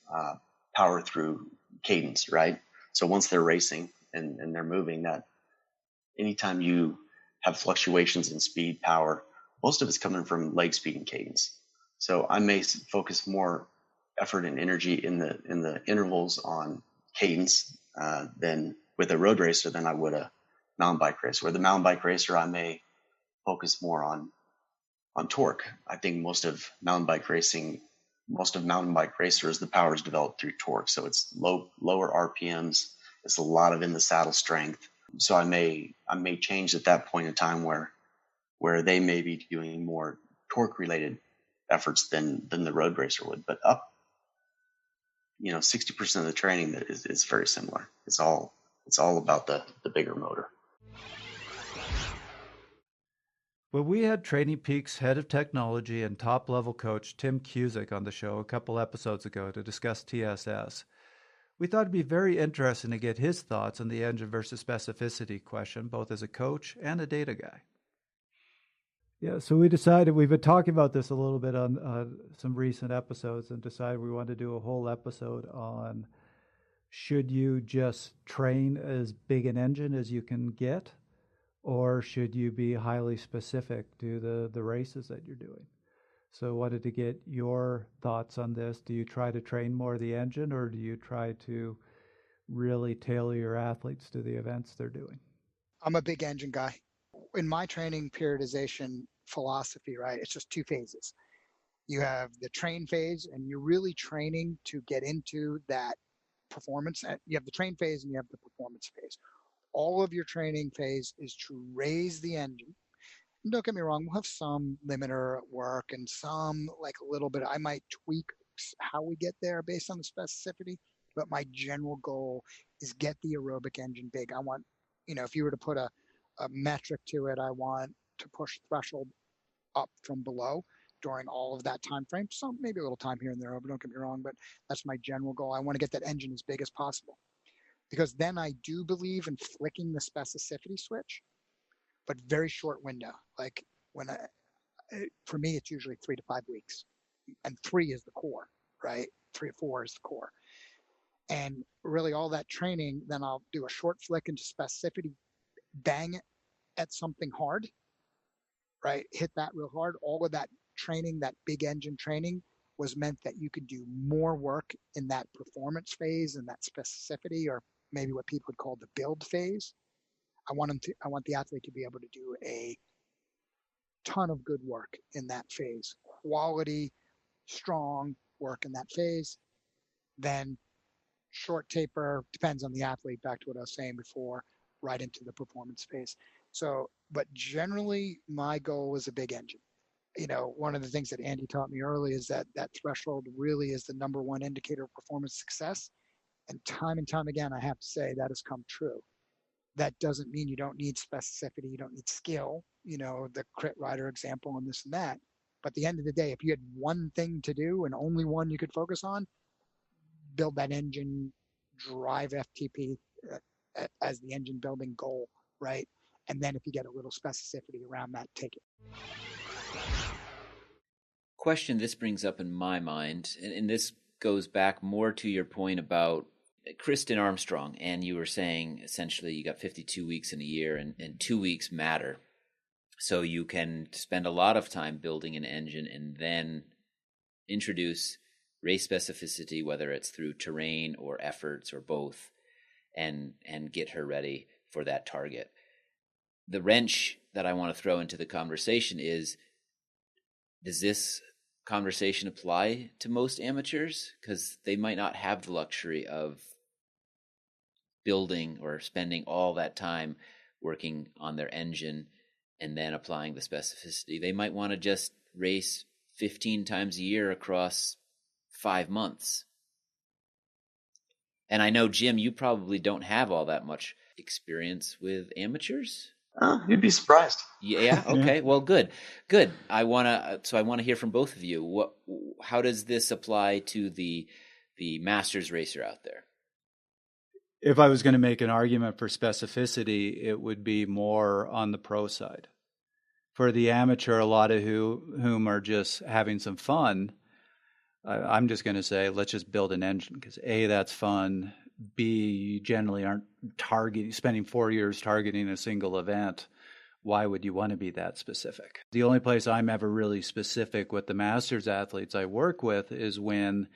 power through cadence, right? So once they're racing and they're moving, that anytime you have fluctuations in speed, power, most of it's coming from leg speed and cadence. So I may focus more effort and energy in the intervals on cadence than with a road racer than I would a mountain bike racer. With a mountain bike racer, I may focus more on torque. I think most of mountain bike racers, the power is developed through torque. So it's lower RPMs. It's a lot of in the saddle strength. So I may change at that point in time where they may be doing more torque related efforts than the road racer would. But up, 60% of the training is very similar. It's all about the bigger motor. Well, we had Training Peaks head of technology and top-level coach Tim Cusick on the show a couple episodes ago to discuss TSS. We thought it'd be very interesting to get his thoughts on the engine versus specificity question, both as a coach and a data guy. Yeah, so we decided, we've been talking about this a little bit on some recent episodes, and decided we wanted to do a whole episode on, should you just train as big an engine as you can get, or should you be highly specific to the races that you're doing? So I wanted to get your thoughts on this. Do you try to train more of the engine, or do you try to really tailor your athletes to the events they're doing? I'm a big engine guy. In my training periodization philosophy, right, it's just two phases. You have the train phase, and you're really training to get into that performance. You have the train phase and you have the performance phase. All of your training phase is to raise the engine. And don't get me wrong, we'll have some limiter at work and some, like a little bit, I might tweak how we get there based on the specificity, but my general goal is get the aerobic engine big. I want, if you were to put a metric to it, I want to push threshold up from below during all of that time frame. So maybe a little time here and there, but don't get me wrong, but that's my general goal. I want to get that engine as big as possible, because then I do believe in flicking the specificity switch, but very short window. Like for me, it's usually 3 to 5 weeks, and 3 is the core, right? 3 or 4 is the core. And really all that training, then I'll do a short flick into specificity, bang it at something hard, right? Hit that real hard. All of that training, that big engine training, was meant that you could do more work in that performance phase and that specificity, or maybe what people would call the build phase. I want the athlete to be able to do a ton of good work in that phase, quality, strong work in that phase. Then short taper, depends on the athlete, back to what I was saying before, right into the performance phase. So, but generally my goal is a big engine. One of the things that Andy taught me early is that threshold really is the number one indicator of performance success. And time again, I have to say that has come true. That doesn't mean you don't need specificity, you don't need skill, the crit rider example and this and that. But at the end of the day, if you had one thing to do and only one you could focus on, build that engine, drive FTP as the engine building goal, right? And then if you get a little specificity around that, take it. Question this brings up in my mind, and this goes back more to your point about Kristin Armstrong, and you were saying essentially you got 52 weeks in a year, and 2 weeks matter. So you can spend a lot of time building an engine and then introduce race specificity, whether it's through terrain or efforts or both, and get her ready for that target. The wrench that I want to throw into the conversation is, does this conversation apply to most amateurs? Because they might not have the luxury of building or spending all that time working on their engine and then applying the specificity. They might want to just race 15 times a year across 5 months. And I know, Jim, you probably don't have all that much experience with amateurs. You'd be surprised. Yeah. Okay. Well, good. I want to hear from both of you. How does this apply to the masters racer out there? If I was going to make an argument for specificity, it would be more on the pro side. For the amateur, a lot of whom are just having some fun, I'm just going to say, let's just build an engine, because A, that's fun. B, you generally aren't spending 4 years targeting a single event. Why would you want to be that specific? The only place I'm ever really specific with the masters athletes I work with is when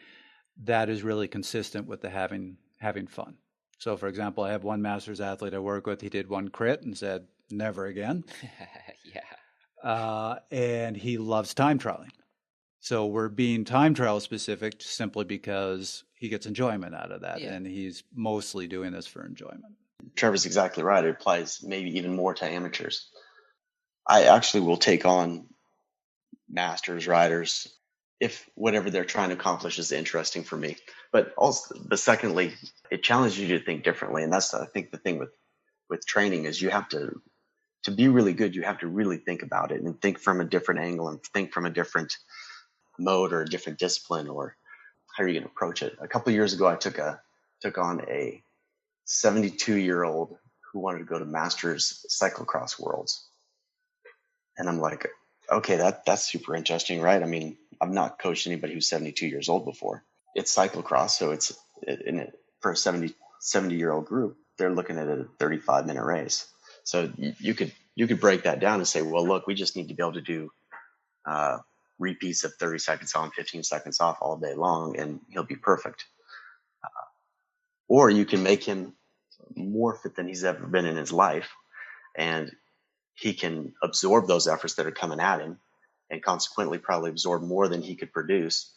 that is really consistent with the having fun. So, for example, I have one masters athlete I work with. He did one crit and said, never again. Yeah. And he loves time trialing. So we're being time trial specific simply because he gets enjoyment out of that. Yeah. And he's mostly doing this for enjoyment. Trevor's exactly right. It applies maybe even more to amateurs. I actually will take on masters riders if whatever they're trying to accomplish is interesting for me. But secondly, it challenges you to think differently. And that's, I think, the thing with training is you have to be really good, you have to really think about it and think from a different angle and think from a different mode or a different discipline, or how are you going to approach it. A couple of years ago, I took on a 72-year-old who wanted to go to Masters Cyclocross Worlds. And I'm like, Okay, that's super interesting, right? I mean, I've not coached anybody who's 72 years old before. It's cyclocross, so for a 70-year-old group, they're looking at a 35-minute race. So you could break that down and say, well, look, we just need to be able to do repeats of 30 seconds on, 15 seconds off all day long, and he'll be perfect. Or you can make him more fit than he's ever been in his life, and he can absorb those efforts that are coming at him, and consequently probably absorb more than he could produce.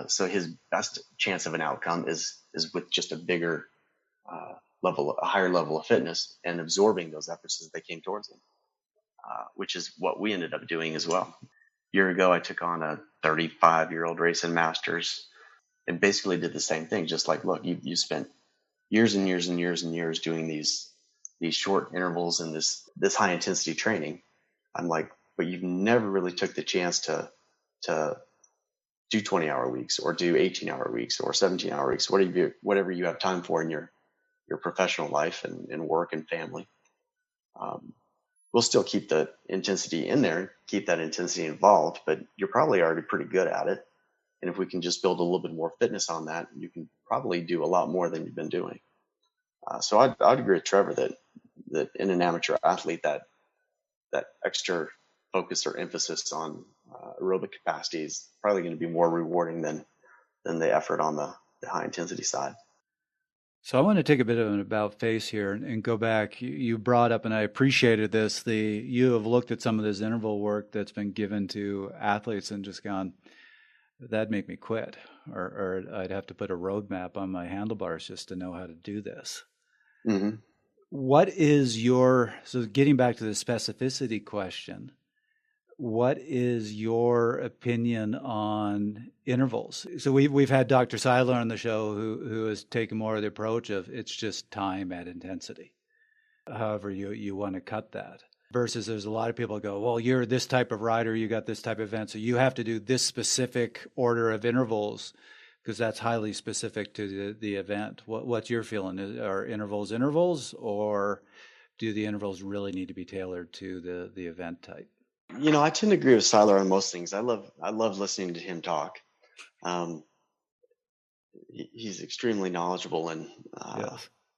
So his best chance of an outcome is with just a bigger a higher level of fitness, and absorbing those efforts as they came towards him, which is what we ended up doing as well. A year ago, I took on a 35-year-old racing masters and basically did the same thing. Just like, look, you spent years and years and years and years doing these short intervals and this high intensity training. I'm like, but you've never really took the chance to do 20-hour weeks or do 18-hour weeks or 17-hour weeks, whatever you have time for in your professional life and work and family. We'll still keep the intensity in there, keep that intensity involved, but you're probably already pretty good at it. And if we can just build a little bit more fitness on that, you can probably do a lot more than you've been doing. So I'd agree with Trevor that in an amateur athlete, that extra focus or emphasis on aerobic capacity is probably going to be more rewarding than the effort on the high intensity side. So I want to take a bit of an about face here and go back. You brought up, and I appreciated this, you have looked at some of this interval work that's been given to athletes and just gone, that'd make me quit, or I'd have to put a roadmap on my handlebars just to know how to do this. Mm-hmm. What is so getting back to the specificity question, what is your opinion on intervals? So we've had Dr. Seiler on the show who has taken more of the approach of it's just time at intensity, however you want to cut that. Versus there's a lot of people go, well, you're this type of rider, you got this type of event, so you have to do this specific order of intervals because that's highly specific to the event. What's your feeling? Are intervals, or do the intervals really need to be tailored to the event type? I tend to agree with Seiler on most things. I love listening to him talk. He's extremely knowledgeable in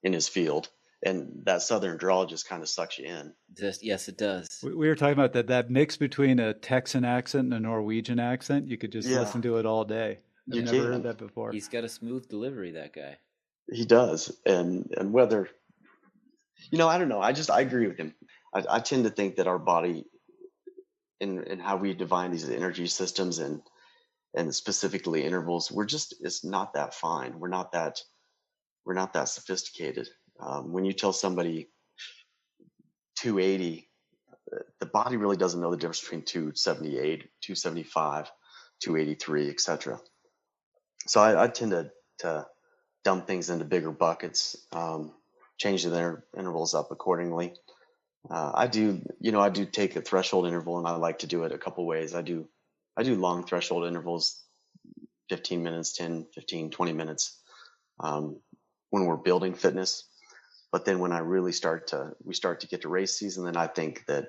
his field, and that Southern drawl just kind of sucks you in. Yes, it does. We were talking about that mix between a Texan accent and a Norwegian accent. You could just listen to it all day. I've never heard that before. He's got a smooth delivery, that guy. He does, and whether I don't know. I agree with him. I tend to think that our body, in how we define these energy systems and specifically intervals, it's not that fine. We're not that sophisticated. When you tell somebody 280, the body really doesn't know the difference between 278, 275, 283, etc. So I tend to dump things into bigger buckets, change the intervals up accordingly. I do take a threshold interval, and I like to do it a couple ways. I do long threshold intervals, 15 minutes, 10, 15, 20 minutes, when we're building fitness. But then when we start to get to race season, then I think that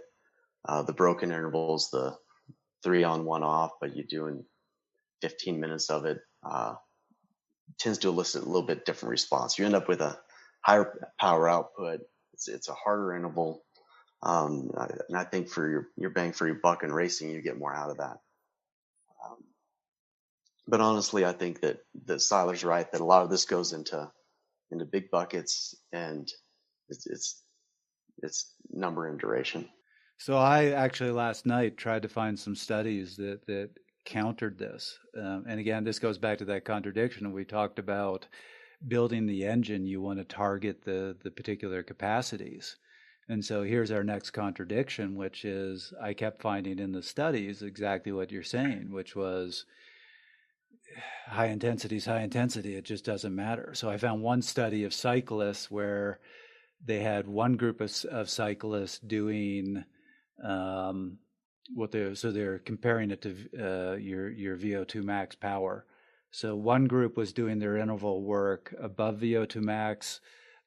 the broken intervals, the 3 on 1 off, but you're doing 15 minutes of it, tends to elicit a little bit different response. You end up with a higher power output. It's a harder interval. And I think for your bang for your buck in racing, you get more out of that. But honestly, I think that Seiler's right, that a lot of this goes into big buckets, and it's number and duration. So I actually last night tried to find some studies that countered this. And again, this goes back to that contradiction. We talked about building the engine. You want to target the particular capacities. And so here's our next contradiction, which is I kept finding in the studies exactly what you're saying, which was high intensity is high intensity. It just doesn't matter. So I found one study of cyclists where they had one group of cyclists doing they're comparing it to your VO2 max power. So one group was doing their interval work above VO2 max.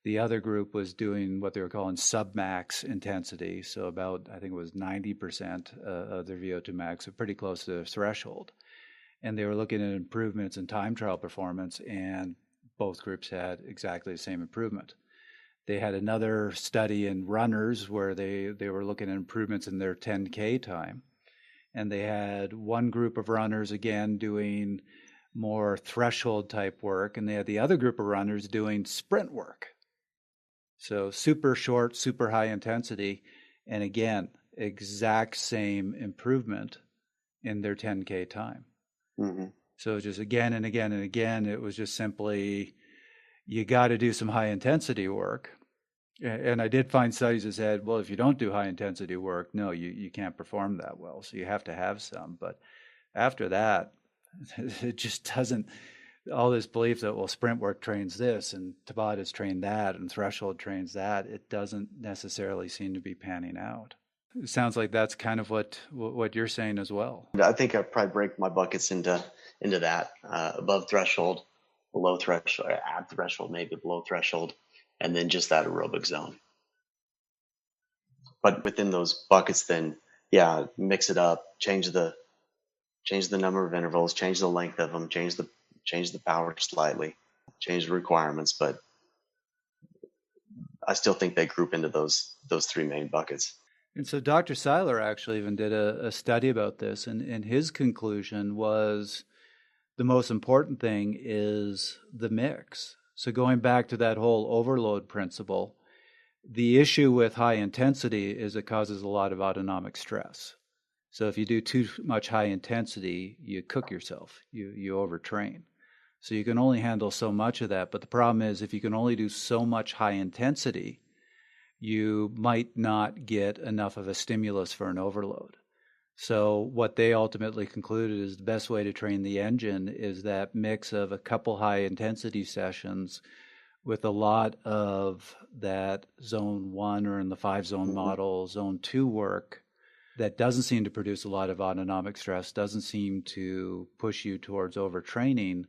The other group was doing what they were calling submax intensity, so about, I think it was 90% of their VO2 max, so pretty close to their threshold. And they were looking at improvements in time trial performance, and both groups had exactly the same improvement. They had another study in runners where they were looking at improvements in their 10K time. And they had one group of runners, again, doing more threshold type work, and they had the other group of runners doing sprint work. So super short, super high intensity, and again, exact same improvement in their 10K time. Mm-hmm. So just again and again and again, it was just simply, you got to do some high intensity work. And I did find studies that said, well, if you don't do high intensity work, no, you can't perform that well. So you have to have some. But after that, it just doesn't, all this belief that, well, sprint work trains this and Tabatas trained that and threshold trains that, it doesn't necessarily seem to be panning out. It sounds like that's kind of what you're saying as well. I think I'd probably break my buckets into that, above threshold, below threshold, at threshold, maybe below threshold, and then just that aerobic zone. But within those buckets, then, yeah, mix it up, change the number of intervals, change the length of them, change the power slightly, change the requirements, but I still think they group into those three main buckets. And so Dr. Seiler actually even did a study about this, and his conclusion was the most important thing is the mix. So going back to that whole overload principle, the issue with high intensity is it causes a lot of autonomic stress. So if you do too much high intensity, you cook yourself, you overtrain. So you can only handle so much of that. But the problem is if you can only do so much high intensity, you might not get enough of a stimulus for an overload. So what they ultimately concluded is the best way to train the engine is that mix of a couple high intensity sessions with a lot of that zone 1 or in the 5-zone model, zone 2 work that doesn't seem to produce a lot of autonomic stress, doesn't seem to push you towards overtraining,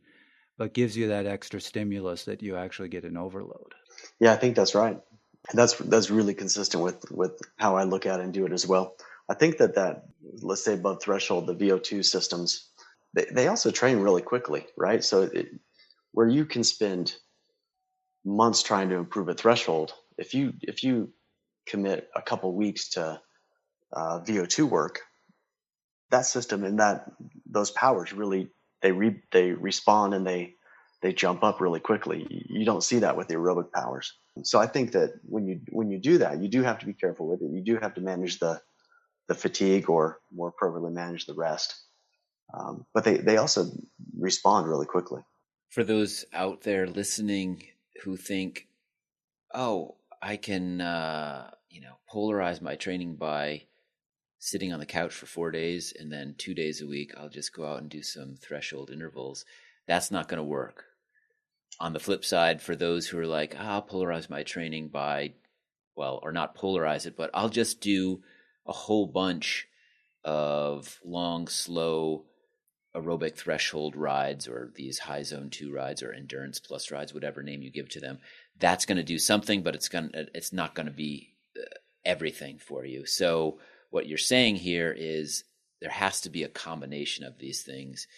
but gives you that extra stimulus that you actually get an overload. Yeah, I think that's right. And that's really consistent with how I look at it and do it as well. I think that let's say above threshold, the VO2 systems, they also train really quickly, right? So where you can spend months trying to improve a threshold, if you commit a couple weeks to VO2 work, that system and those powers really they respond and they jump up really quickly. You don't see that with the aerobic powers. So I think that when you do that, you do have to be careful with it. You do have to manage the fatigue, or more appropriately manage the rest. But they also respond really quickly. For those out there listening who think, oh, I can polarize my training by sitting on the couch for 4 days and then 2 days a week I'll just go out and do some threshold intervals, that's not going to work. On the flip side, for those who are like, I'll polarize my training by, or not polarize it, but I'll just do a whole bunch of long, slow aerobic threshold rides, or these high zone 2 rides, or endurance plus rides, whatever name you give to them, that's going to do something, but it's not going to be everything for you. So what you're saying here is there has to be a combination of these things,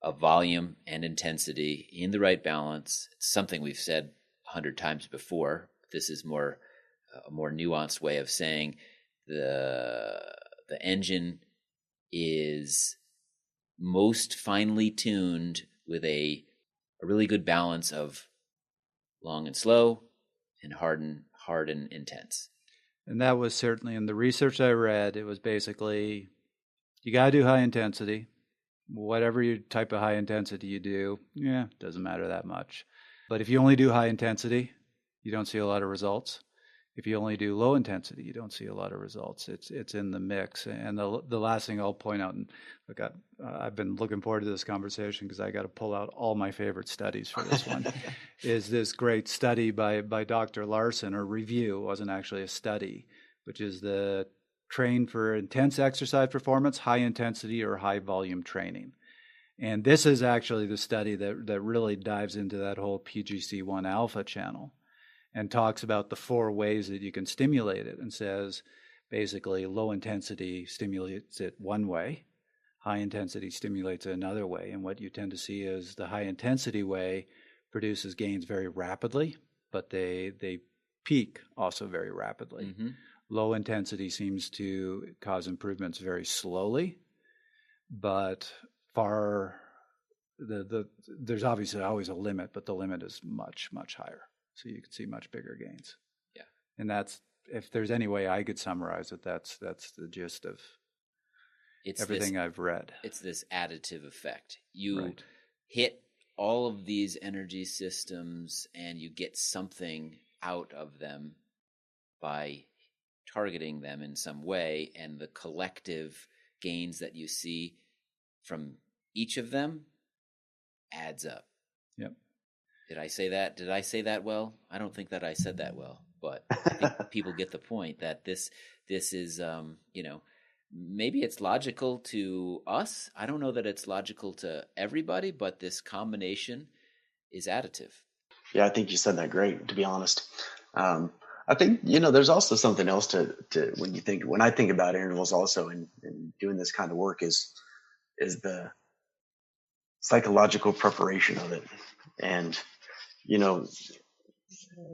of volume and intensity in the right balance. It's something we've said 100 times before. This is a more nuanced way of saying the engine is most finely tuned with a really good balance of long and slow and hard and intense. And that was certainly in the research I read, it was basically, you got to do high intensity. Whatever your type of high intensity you do, doesn't matter that much. But if you only do high intensity, you don't see a lot of results. If you only do low intensity, you don't see a lot of results. It's in the mix. And the last thing I'll point out, and look, I've been looking forward to this conversation because I got to pull out all my favorite studies for this one, is this great study by Dr. Larson, or review, it wasn't actually a study, which is the train for intense exercise performance, high intensity or high volume training. And this is actually the study that really dives into that whole PGC1 alpha channel. and talks about the 4 ways that you can stimulate it and says basically low intensity stimulates it one way, high intensity stimulates it another way. And what you tend to see is the high intensity way produces gains very rapidly, but they peak also very rapidly. Mm-hmm. Low intensity seems to cause improvements very slowly, but there's obviously always a limit, but the limit is much, much higher. So you can see much bigger gains. Yeah. And that's, if there's any way I could summarize it, that's the gist of everything I've read. It's this additive effect. You hit all of these energy systems and you get something out of them by targeting them in some way, and the collective gains that you see from each of them adds up. Yep. Did I say that well? I don't think that I said that well, but I think people get the point that this is, maybe it's logical to us. I don't know that it's logical to everybody, but this combination is additive. Yeah, I think you said that great, to be honest. I think, there's also something else to when I think about intervals also in doing this kind of work is the psychological preparation of it. And,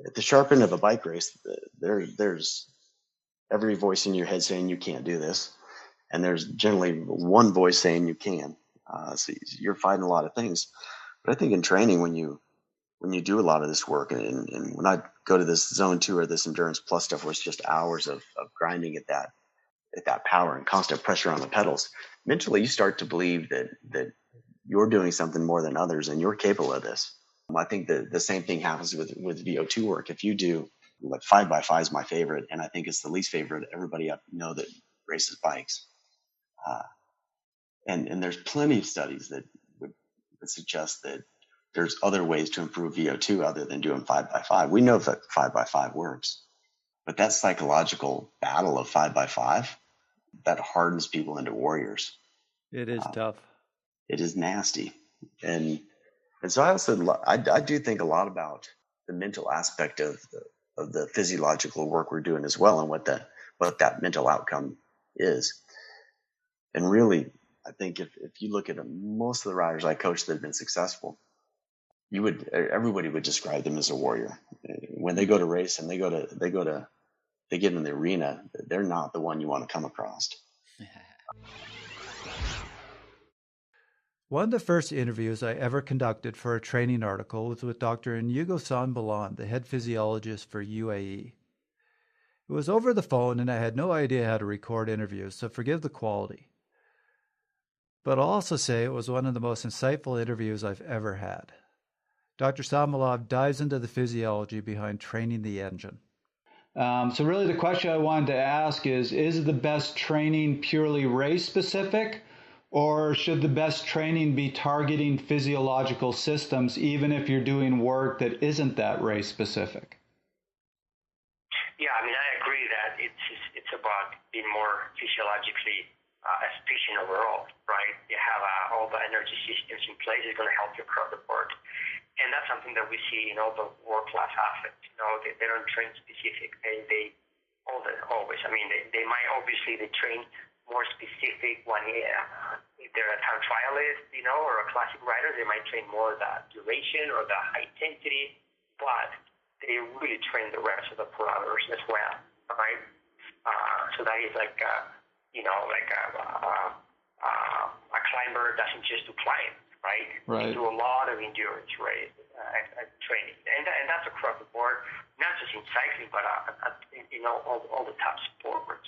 at the sharp end of a bike race, there's every voice in your head saying you can't do this. And there's generally one voice saying you can. So you're fighting a lot of things. But I think in training, when you do a lot of this work, and when I go to this Zone 2 or this Endurance Plus stuff where it's just hours of grinding at that power and constant pressure on the pedals, mentally you start to believe that you're doing something more than others and you're capable of this. I think the same thing happens with VO2 work. If you do, 5x5 is my favorite, and I think it's the least favorite everybody I know that races bikes. And there's plenty of studies that would suggest that there's other ways to improve VO2 other than doing 5x5. We know that 5x5 works, but that psychological battle of 5x5, that hardens people into warriors. It is tough. It is nasty. And so I do think a lot about the mental aspect of the physiological work we're doing as well, and what that mental outcome is. And really, I think if you look at most of the riders I coach that have been successful, everybody would describe them as a warrior. When they go to race and they get in the arena, they're not the one you want to come across. One of the first interviews I ever conducted for a training article was with Dr. Inigo Sanbalan, the head physiologist for UAE. It was over the phone, and I had no idea how to record interviews, so forgive the quality. But I'll also say it was one of the most insightful interviews I've ever had. Dr. Sanbalan dives into the physiology behind training the engine. So really the question I wanted to ask is the best training purely race-specific, or should the best training be targeting physiological systems, even if you're doing work that isn't that race-specific? Yeah, I agree that it's about being more physiologically efficient overall, right? You have all the energy systems in place. It's going to help you across the board. And that's something that we see in all the world-class athletes. They don't train specific. They always. They might obviously they train more specific when if they're a time trialist, or a classic rider, they might train more the duration or the high intensity, but they really train the rest of the parameters as well, right? So that is like a climber doesn't just do climb, right? They do a lot of endurance training, and that's across the board, not just in cycling, but all the top sports.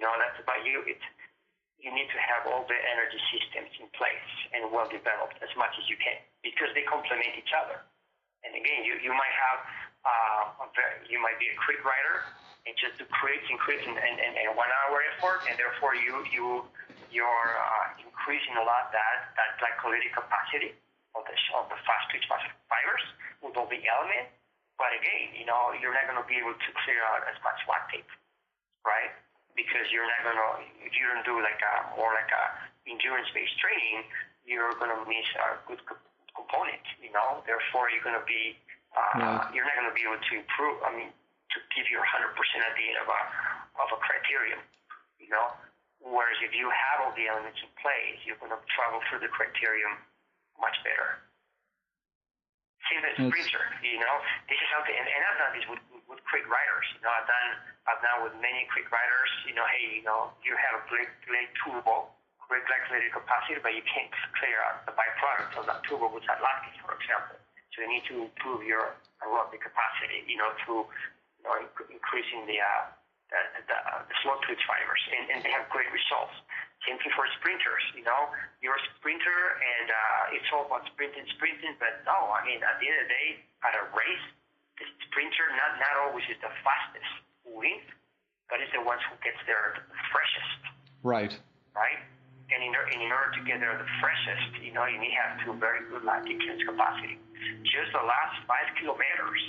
That's about you. You need to have all the energy systems in place and well developed as much as you can, because they complement each other. And again, you might have you might be a quick rider and just do crits and 1 hour effort, and therefore you're increasing a lot that glycolytic capacity of the fast twitch fibers with all the elements. But again, you're not going to be able to clear out as much lactate, right? Because you're not going to, if you don't do more endurance-based training, you're going to miss a good component, Therefore, you're going to be you're not going to be able to improve. To give you 100% at the end of a criterion, Whereas if you have all the elements in place, you're going to travel through the criterion much better. Same as sprinter, this is something, and I've done this with quick riders. I've done with many quick riders. You have a great turbo, great glycolytic capacity, but you can't clear out the byproduct of that turbo, which is lactate, for example. So you need to improve your aerobic capacity, through increasing the slow twitch fibers, and they have great results. Same thing for sprinters. You're a sprinter, and it's all about sprinting. But no, at the end of the day, at a race, the sprinter not always is the fastest wins, but it's the ones who gets there the freshest. Right. And in order to get there the freshest, you need to have two very good lactic clearance capacity. Just the last 5 kilometers,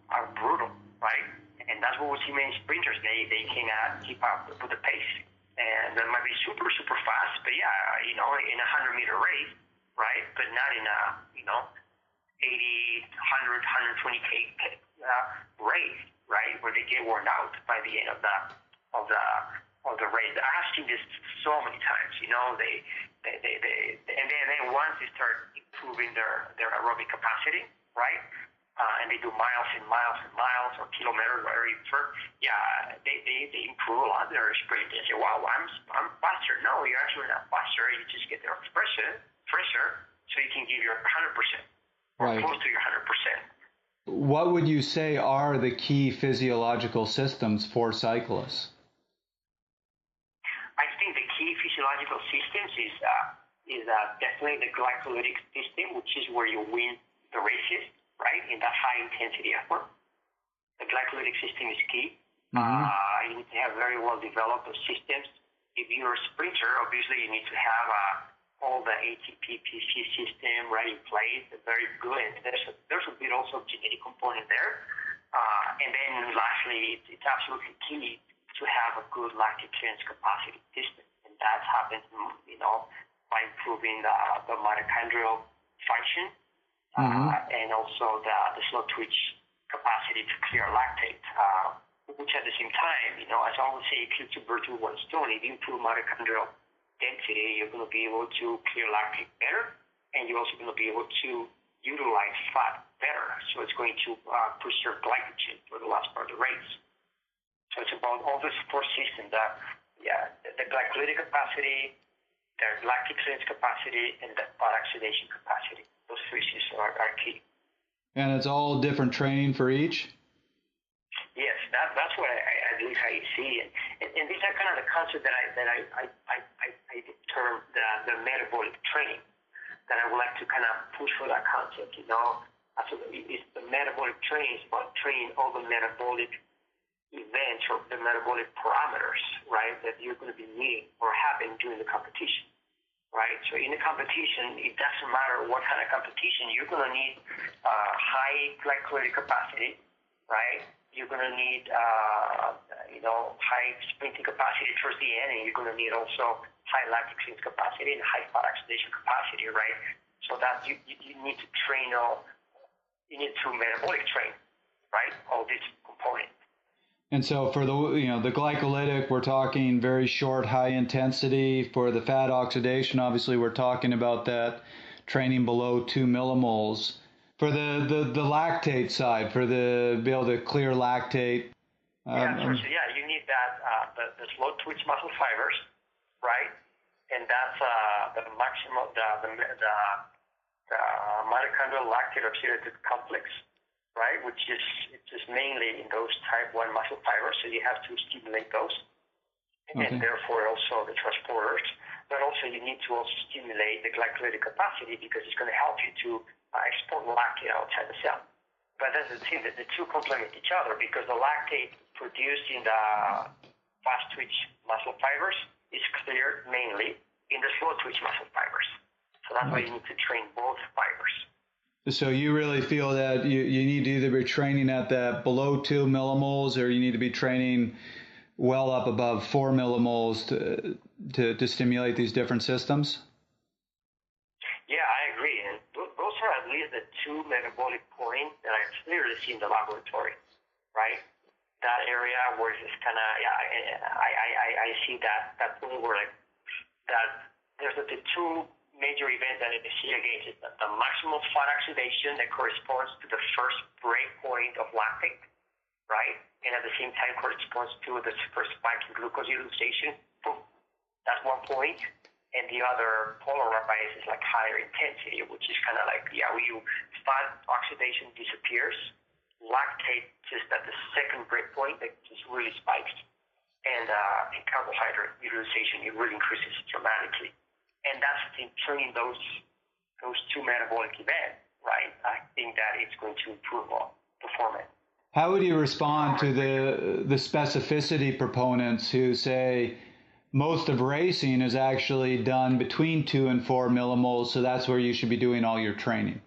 are brutal, right? And that's what we see many sprinters. They cannot keep up with the pace. And that might be super, super fast, but in a 100-meter race, right? But not in a, 80, 100, 120K race, right? Where they get worn out by the end of the race. I have seen this so many times, and then once they start improving their aerobic capacity, right? And they do miles and miles and miles or kilometers, whatever you prefer. They improve a lot their sprint. They say, wow, I'm faster. No, you're actually not faster. You just get there fresher, so you can give your 100% or close to your 100%. What would you say are the key physiological systems for cyclists? I think the key physiological systems is definitely the glycolytic system, which is where you win the races, right, in that high-intensity effort. The glycolytic system is key. You need to have very well-developed systems. If you're a sprinter, obviously you need to have all the ATP, PC system right in place, very good. And there's a bit also of genetic component there. And then lastly, it's absolutely key to have a good lactic clearance capacity system. And that happens, by improving the mitochondrial function. And also the slow twitch capacity to clear lactate, which at the same time, as I always say, kill two birds with one stone. If you improve mitochondrial density, you're going to be able to clear lactate better, and you're also going to be able to utilize fat better. So it's going to preserve glycogen for the last part of the race. So it's about all the support system, the glycolytic capacity, the lactic clearance capacity, and the fat oxidation capacity. Those three systems are key. And it's all different training for each? Yes, that's what I believe I see. And these are kind of the concepts that I term the metabolic training, that I would like to kind of push for that concept, So it's the metabolic training is about training all the metabolic events or the metabolic parameters, right, that you're going to be needing or having during the competition. Right, so in the competition, it doesn't matter what kind of competition, you're going to need high glycolytic capacity, right? You're going to need, high sprinting capacity towards the end, and you're going to need also high lactic clearance capacity and high fat oxidation capacity, right? So that you need to train you need to metabolic train, right? All these components. And so for the glycolytic, we're talking very short, high intensity. For the fat oxidation, obviously we're talking about that training below 2 millimoles. For the lactate side, be able to clear lactate. You need that the slow twitch muscle fibers, right? And that's the maximum the mitochondrial lactate oxidative complex. Right, which is mainly in those type 1 muscle fibers, so you have to stimulate those, and therefore also the transporters. But also you need to also stimulate the glycolytic capacity because it's going to help you to export lactate outside the cell. But that's the thing, that the two complement each other, because the lactate produced in the fast twitch muscle fibers is cleared mainly in the slow twitch muscle fibers. So that's why you need to train both fibers. So you really feel that you need to either be training at that below 2 millimoles, or you need to be training well up above 4 millimoles to stimulate these different systems? Yeah, I agree. And those are at least the two metabolic points that I clearly see in the laboratory, right? That area where it's kind of, I see that point where like that there's the two major events that I see again is the maximal fat oxidation that corresponds to the first break point of lactate, right? And at the same time corresponds to the first spike in glucose utilization. Boom. That's one point. And the other polarized is like higher intensity, which is kind of like, fat oxidation disappears. Lactate just at the second break point that just really spikes. And carbohydrate utilization, it really increases dramatically. And that's turning those two metabolic events, right? I think that it's going to improve on performance. How would you respond to the specificity proponents who say most of racing is actually done between 2 and 4 millimoles, so that's where you should be doing all your training?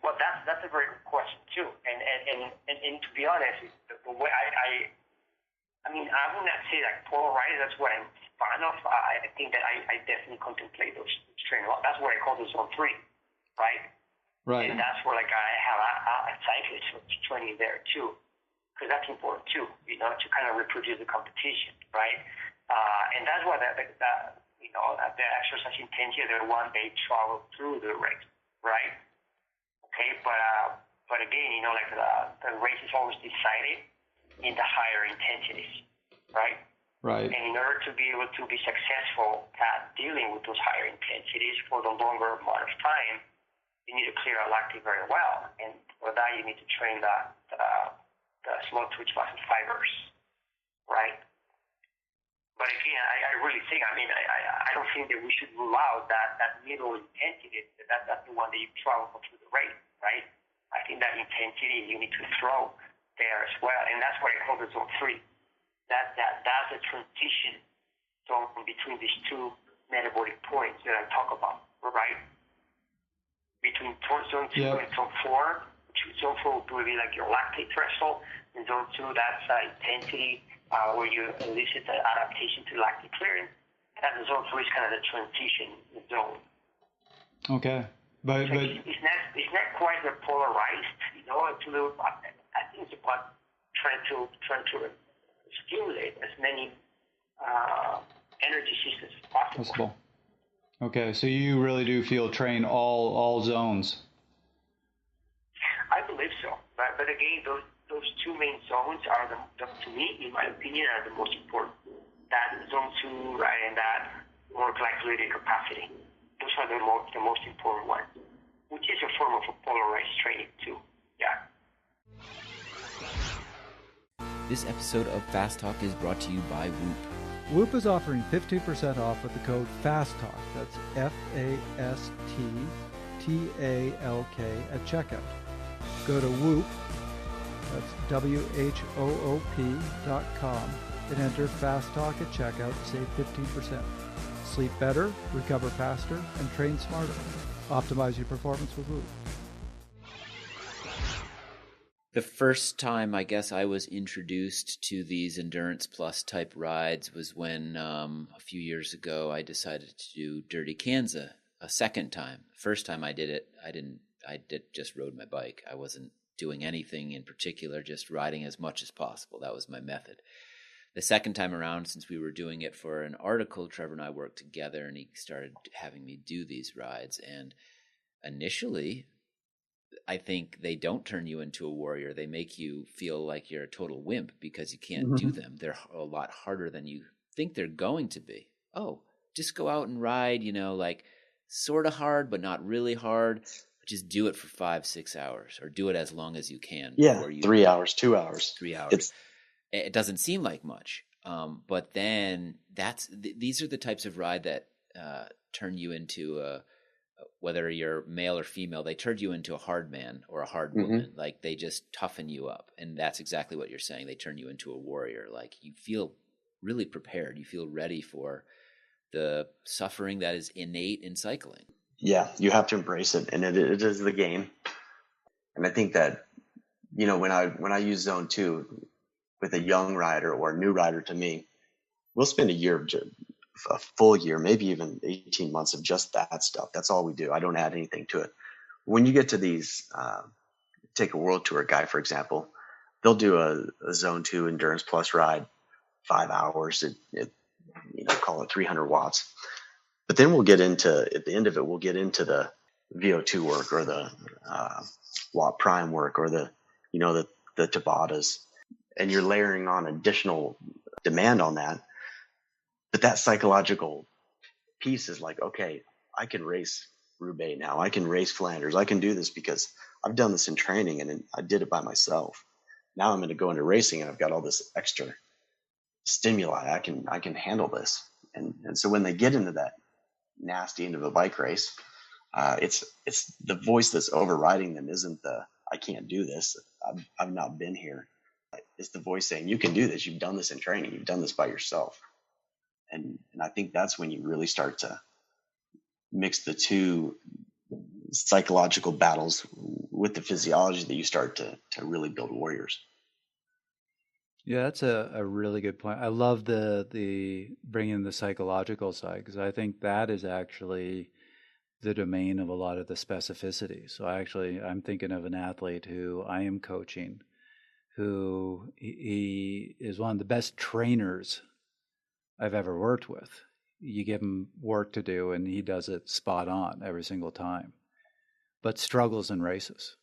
Well, that's a very good question too. And to be honest, the way I mean, I would not say like polarized. That's what I'm fan of. I think that I definitely contemplate those training. That's what I call the zone 3, right? Right. And that's where like I have a cyclist training there too, because that's important too. To kind of reproduce the competition, right? And that's why the exercise intensity, the one they travel through the race, right? Okay, but again, like the race is always decided in the higher intensities, right? Right. And in order to be able to be successful at dealing with those higher intensities for the longer amount of time, you need to clear out lactate very well, and for that you need to train the small twitch muscle fibers, right? But again, I really think, I don't think that we should rule out that middle intensity, that's the one that you travel through the race, right? I think that intensity you need to throw there as well, and that's what I call the zone 3. That's a transition zone between these two metabolic points that I talk about, right? Between zone 2 and zone 4, zone 4 will be like your lactate threshold, and zone 2, that's intensity, where you elicit the adaptation to lactate clearance. And zone 3 is kind of the transition zone. Okay, but it's not quite the polarized. It's a little. I think it's about trying to stimulate as many energy systems as possible. Okay, so you really do feel train all zones. I believe so, but again, those two main zones are to me, in my opinion, are the most important. That zone 2, right, and that more glycolytic capacity. Those are the most important ones, which is a form of a polarized training too. Yeah. This episode of Fast Talk is brought to you by Whoop. Whoop is offering 15% off with the code FASTTALK. That's FASTTALK at checkout. Go to Whoop, that's WHOOP.com, and enter Fast Talk at checkout to save 15%. Sleep better, recover faster, and train smarter. Optimize your performance with Whoop. The first time I guess I was introduced to these Endurance Plus type rides was when a few years ago I decided to do Dirty Kansas a second time. First time I did it, I just rode my bike. I wasn't doing anything in particular, just riding as much as possible. That was my method. The second time around, since we were doing it for an article, Trevor and I worked together and he started having me do these rides. And initially, I think they don't turn you into a warrior. They make you feel like you're a total wimp because you can't do them. They're a lot harder than you think they're going to be. Oh, just go out and ride, like sort of hard, but not really hard. Just do it for 5-6 hours or do it as long as you can. Yeah, 3 hours, 2 hours. 3 hours. It doesn't seem like much. But then these are the types of ride that turn you into whether you're male or female, they turn you into a hard man or a hard woman. Like they just toughen you up. And that's exactly what you're saying. They turn you into a warrior. Like you feel really prepared. You feel ready for the suffering that is innate in cycling. Yeah, you have to embrace it. And it is the game. And I think that, when I use zone 2 with a young rider or a new rider to me, we'll spend a full year, maybe even 18 months of just that stuff. That's all we do. I don't add anything to it. when you get to these, take a world tour guy, for example, they'll do a zone 2 endurance plus ride, 5 hours, call it 300 watts. But then at the end of it, we'll get into the VO2 work or the watt prime work or the Tabatas, and you're layering on additional demand on that. But that psychological piece is like, okay, I can race Roubaix now. I can race Flanders. I can do this because I've done this in training and I did it by myself. Now I'm going to go into racing and I've got all this extra stimuli. I can handle this. And so when they get into that nasty end of a bike race, it's the voice that's overriding them isn't the I can't do this. I've not been here. It's the voice saying you can do this. You've done this in training. You've done this by yourself. And I think that's when you really start to mix the two psychological battles with the physiology that you start to really build warriors. Yeah, that's a really good point. I love the bringing the psychological side, because I think that is actually the domain of a lot of the specificity. So I'm thinking of an athlete who I am coaching, who he is one of the best trainers I've ever worked with. You give him work to do and he does it spot on every single time, but struggles in races.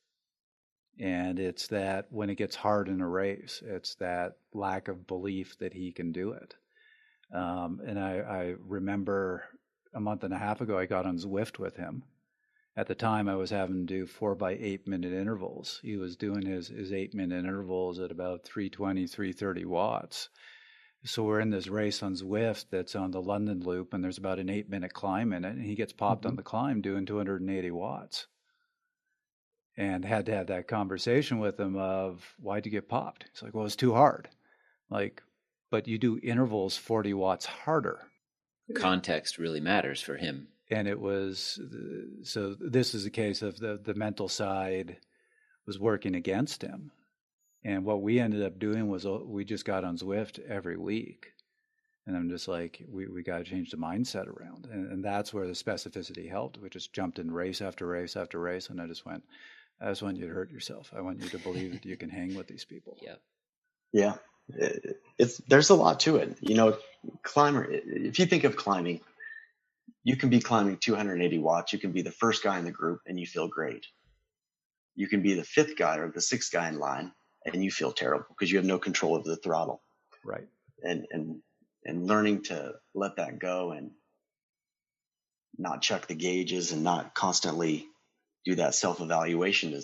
And it's that when it gets hard in a race, it's that lack of belief that he can do it. And I remember a month and a half ago, I got on Zwift with him. At the time, I was having to do 4x8 minute intervals. He was doing his 8-minute intervals at about 320, 330 watts. So we're in this race on Zwift that's on the London Loop, and there's about an 8-minute climb in it, and he gets popped on the climb doing 280 watts. And had to have that conversation with him of, why'd you get popped? He's like, well, it's too hard. Like, but you do intervals 40 watts harder. Context really matters for him. And it was, so this is a case of the mental side was working against him. And what we ended up doing was we just got on Zwift every week. And I'm just like, we got to change the mindset around. And that's where the specificity helped. We just jumped in race after race after race. And I just want you to hurt yourself. I want you to believe that you can hang with these people. Yeah. There's a lot to it. Climber, if you think of climbing, you can be climbing 280 watts. You can be the first guy in the group and you feel great. You can be the 5th guy or the 6th guy in line and you feel terrible because you have no control of the throttle. Right. And learning to let that go and not check the gauges and not constantly do that self-evaluation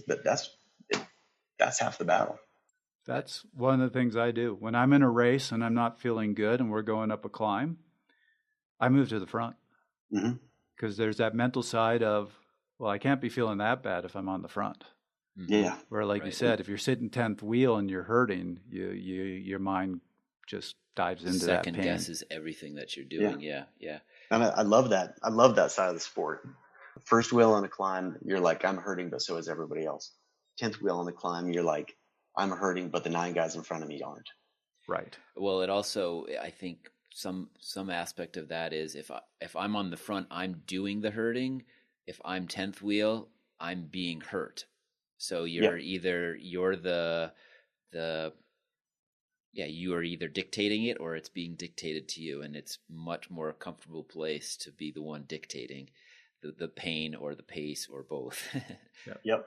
that's half the battle. That's one of the things I do. When I'm in a race and I'm not feeling good and we're going up a climb, I move to the front. Because there's that mental side of, well, I can't be feeling that bad if I'm on the front. Yeah. Where, like you said, if you're sitting 10th wheel and you're hurting, your mind just dives into that pain. Second guesses everything that you're doing. Yeah. And I love that. I love that side of the sport. First wheel on a climb, you're like, I'm hurting, but so is everybody else. 10th wheel on the climb, you're like, I'm hurting, but the 9 guys in front of me aren't. Right. Well, it also, I think some aspect of that is if I'm on the front, I'm doing the hurting. If I'm 10th wheel, I'm being hurt. So you are either dictating it or it's being dictated to you, and it's much more comfortable place to be the one dictating the pain or the pace or both. Yep.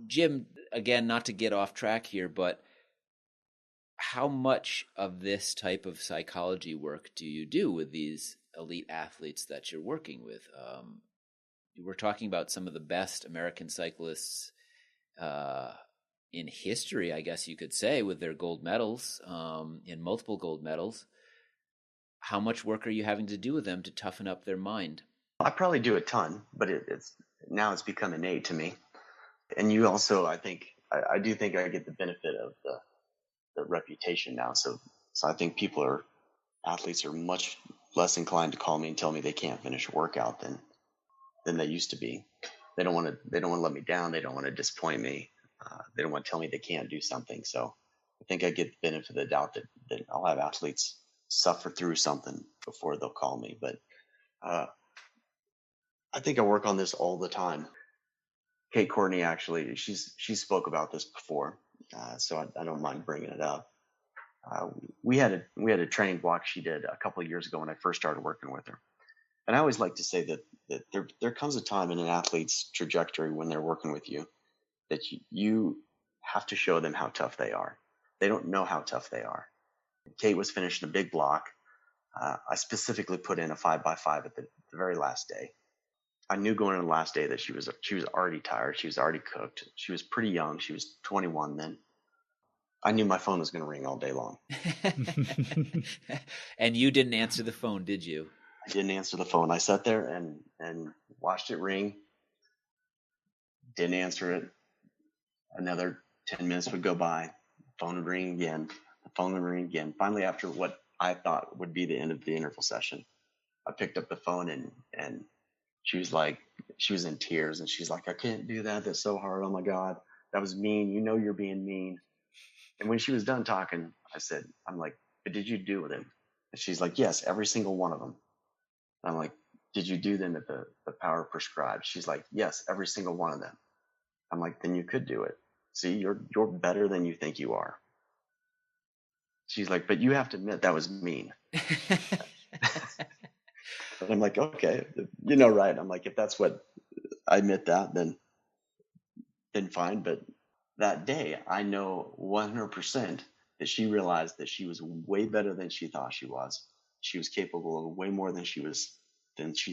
Jim, again, not to get off track here, but how much of this type of psychology work do you do with these elite athletes that you're working with? We're talking about some of the best American cyclists in history, I guess you could say, with their gold medals, in multiple gold medals. How much work are you having to do with them to toughen up their mind? I probably do a ton, but it's become innate to me. And you also, I do think I get the benefit of the reputation now. So I think athletes are much less inclined to call me and tell me they can't finish a workout than they used to be. They don't want to let me down. They don't want to disappoint me. They don't want to tell me they can't do something. So I think I get the benefit of the doubt that I'll have athletes suffer through something before they'll call me. But I think I work on this all the time. Kate Courtney, actually, she spoke about this before, so I don't mind bringing it up. We had a training block she did a couple of years ago when I first started working with her. And I always like to say that there comes a time in an athlete's trajectory when they're working with you that you have to show them how tough they are. They don't know how tough they are. Kate was finishing a big block. I specifically put in a 5x5 at the very last day. I knew going into the last day that she was already tired. She was already cooked. She was pretty young. She was 21 then. I knew my phone was going to ring all day long. And you didn't answer the phone, did you? I didn't answer the phone. I sat there and watched it ring. Didn't answer it. Another 10 minutes would go by. The phone would ring again. The phone would ring again. Finally, after what I thought would be the end of the interval session, I picked up the phone and she was in tears, and she's like, I can't do that. That's so hard. Oh my God, that was mean. You know, you're being mean. And when she was done talking, I'm like, but did you do with him? And she's like, yes, every single one of them. I'm like, did you do them at the power prescribed? She's like, yes, every single one of them. I'm like, then you could do it. See, you're better than you think you are. She's like, but you have to admit that was mean. And I'm like, okay, right. I'm like, if that's what I admit that, then fine. But that day, I know 100% that she realized that she was way better than she thought she was. She was capable of way more than she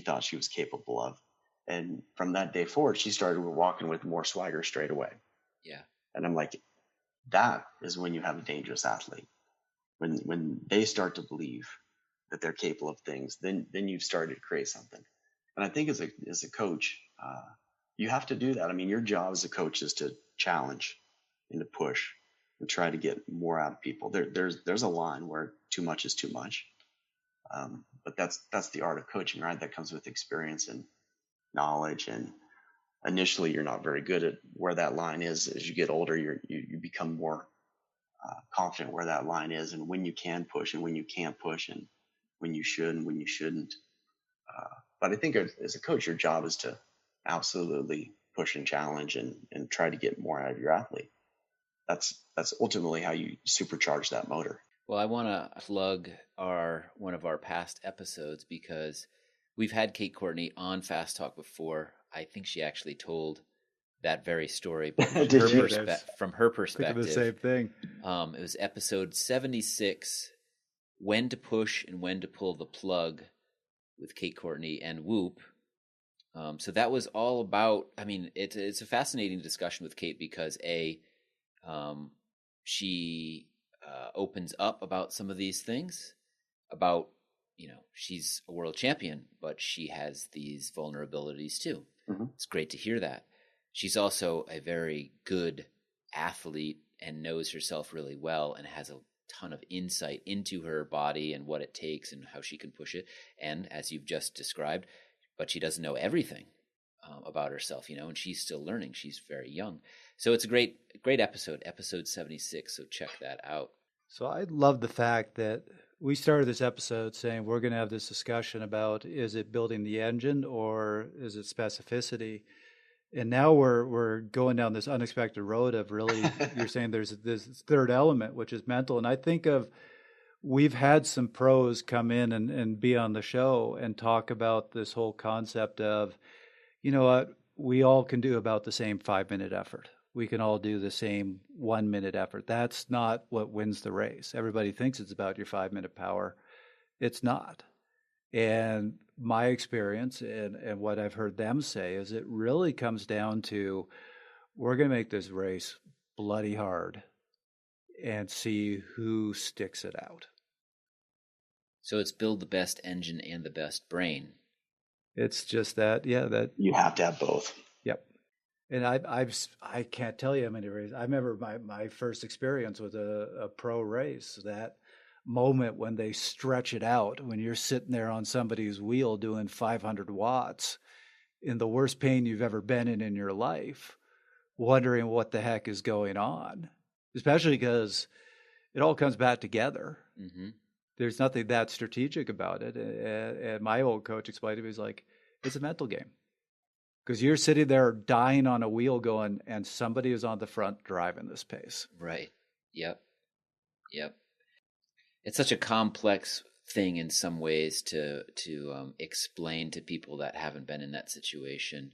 thought she was capable of. And from that day forward, she started walking with more swagger straight away. Yeah. And I'm like, that is when you have a dangerous athlete. When they start to believe that they're capable of things, then you've started to create something. And I think as a coach, you have to do that. I mean, your job as a coach is to challenge and to push and try to get more out of people. There's a line where too much is too much. But that's the art of coaching, right? That comes with experience and knowledge. And initially, you're not very good at where that line is. As you get older, you become more confident where that line is, and when you can push and when you can't push, and when you should and when you shouldn't. But I think as a coach, your job is to absolutely push and challenge and try to get more out of your athlete. That's ultimately how you supercharge that motor. Well, I want to plug one of our past episodes because we've had Kate Courtney on Fast Talk before. I think she actually told that very story, but from her perspective, the same thing. It was episode 76, When to Push and When to Pull the Plug, with Kate Courtney and Whoop. So that was all about, I mean, it's a fascinating discussion with Kate because she opens up about some of these things, about, she's a world champion, but she has these vulnerabilities too. Mm-hmm. It's great to hear that. She's also a very good athlete and knows herself really well and has a ton of insight into her body and what it takes and how she can push it. And as you've just described, but she doesn't know everything about herself, and she's still learning. She's very young. So it's a great episode 76. So check that out. So I love the fact that we started this episode saying we're going to have this discussion about, is it building the engine or is it specificity? And now we're going down this unexpected road of really, you're saying there's this third element, which is mental. And I think we've had some pros come in and be on the show and talk about this whole concept of, what we all can do about the same 5-minute effort. We can all do the same 1-minute effort. That's not what wins the race. Everybody thinks it's about your 5-minute power. It's not. And my experience and what I've heard them say is it really comes down to, we're going to make this race bloody hard and see who sticks it out. So it's build the best engine and the best brain. It's just that you have to have both. Yep. And I can't tell you how many races. I remember my first experience with a pro race, that moment when they stretch it out, when you're sitting there on somebody's wheel doing 500 watts in the worst pain you've ever been in your life, wondering what the heck is going on, especially because it all comes back together. Mm-hmm. There's nothing that strategic about it. And my old coach explained to me, he's like, it's a mental game. Because you're sitting there dying on a wheel going, and somebody is on the front driving this pace. Right. Yep. It's such a complex thing in some ways to explain to people that haven't been in that situation.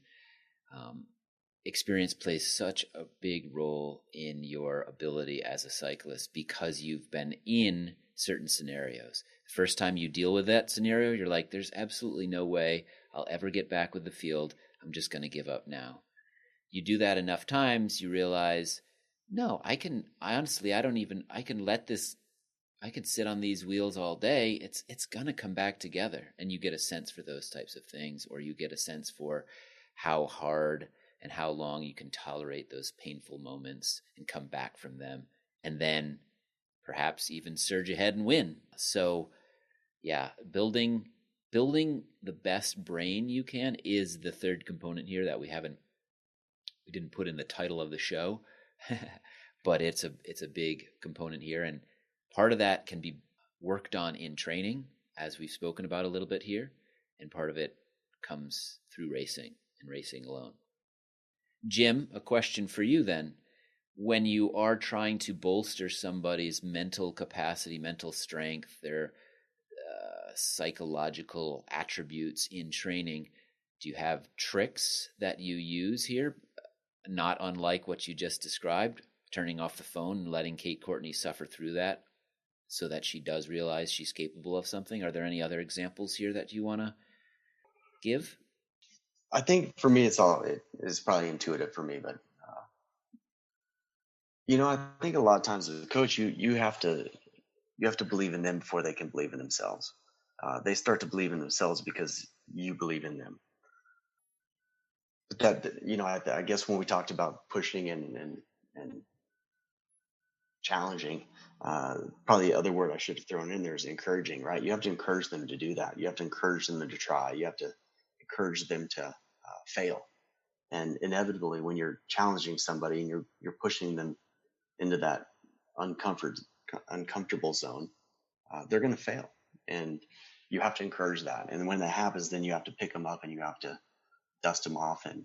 Experience plays such a big role in your ability as a cyclist because you've been in certain scenarios. The first time you deal with that scenario, you're like, there's absolutely no way I'll ever get back with the field. I'm just going to give up now. You do that enough times, you realize, no, I can sit on these wheels all day. It's going to come back together. And you get a sense for those types of things, or you get a sense for how hard and how long you can tolerate those painful moments and come back from them, and then perhaps even surge ahead and win. So yeah, building the best brain you can is the third component here that we didn't put in the title of the show, but it's a big component here. And part of that can be worked on in training, as we've spoken about a little bit here, and part of it comes through racing and racing alone. Jim, a question for you then. When you are trying to bolster somebody's mental capacity, mental strength, their psychological attributes in training, do you have tricks that you use here, not unlike what you just described, turning off the phone and letting Kate Courtney suffer through that so that she does realize she's capable of something? Are there any other examples here that you want to give? I think for me, it is probably intuitive for me, but I think a lot of times as a coach, you have to believe in them before they can believe in themselves. They start to believe in themselves because you believe in them. But that, I guess when we talked about pushing and challenging, probably the other word I should have thrown in there is encouraging, right? You have to encourage them to do that. You have to encourage them to try. You have to encourage them to fail. And inevitably, when you're challenging somebody and you're pushing them into that uncomfortable zone, they're going to fail. And you have to encourage that. And when that happens, then you have to pick them up and you have to dust them off and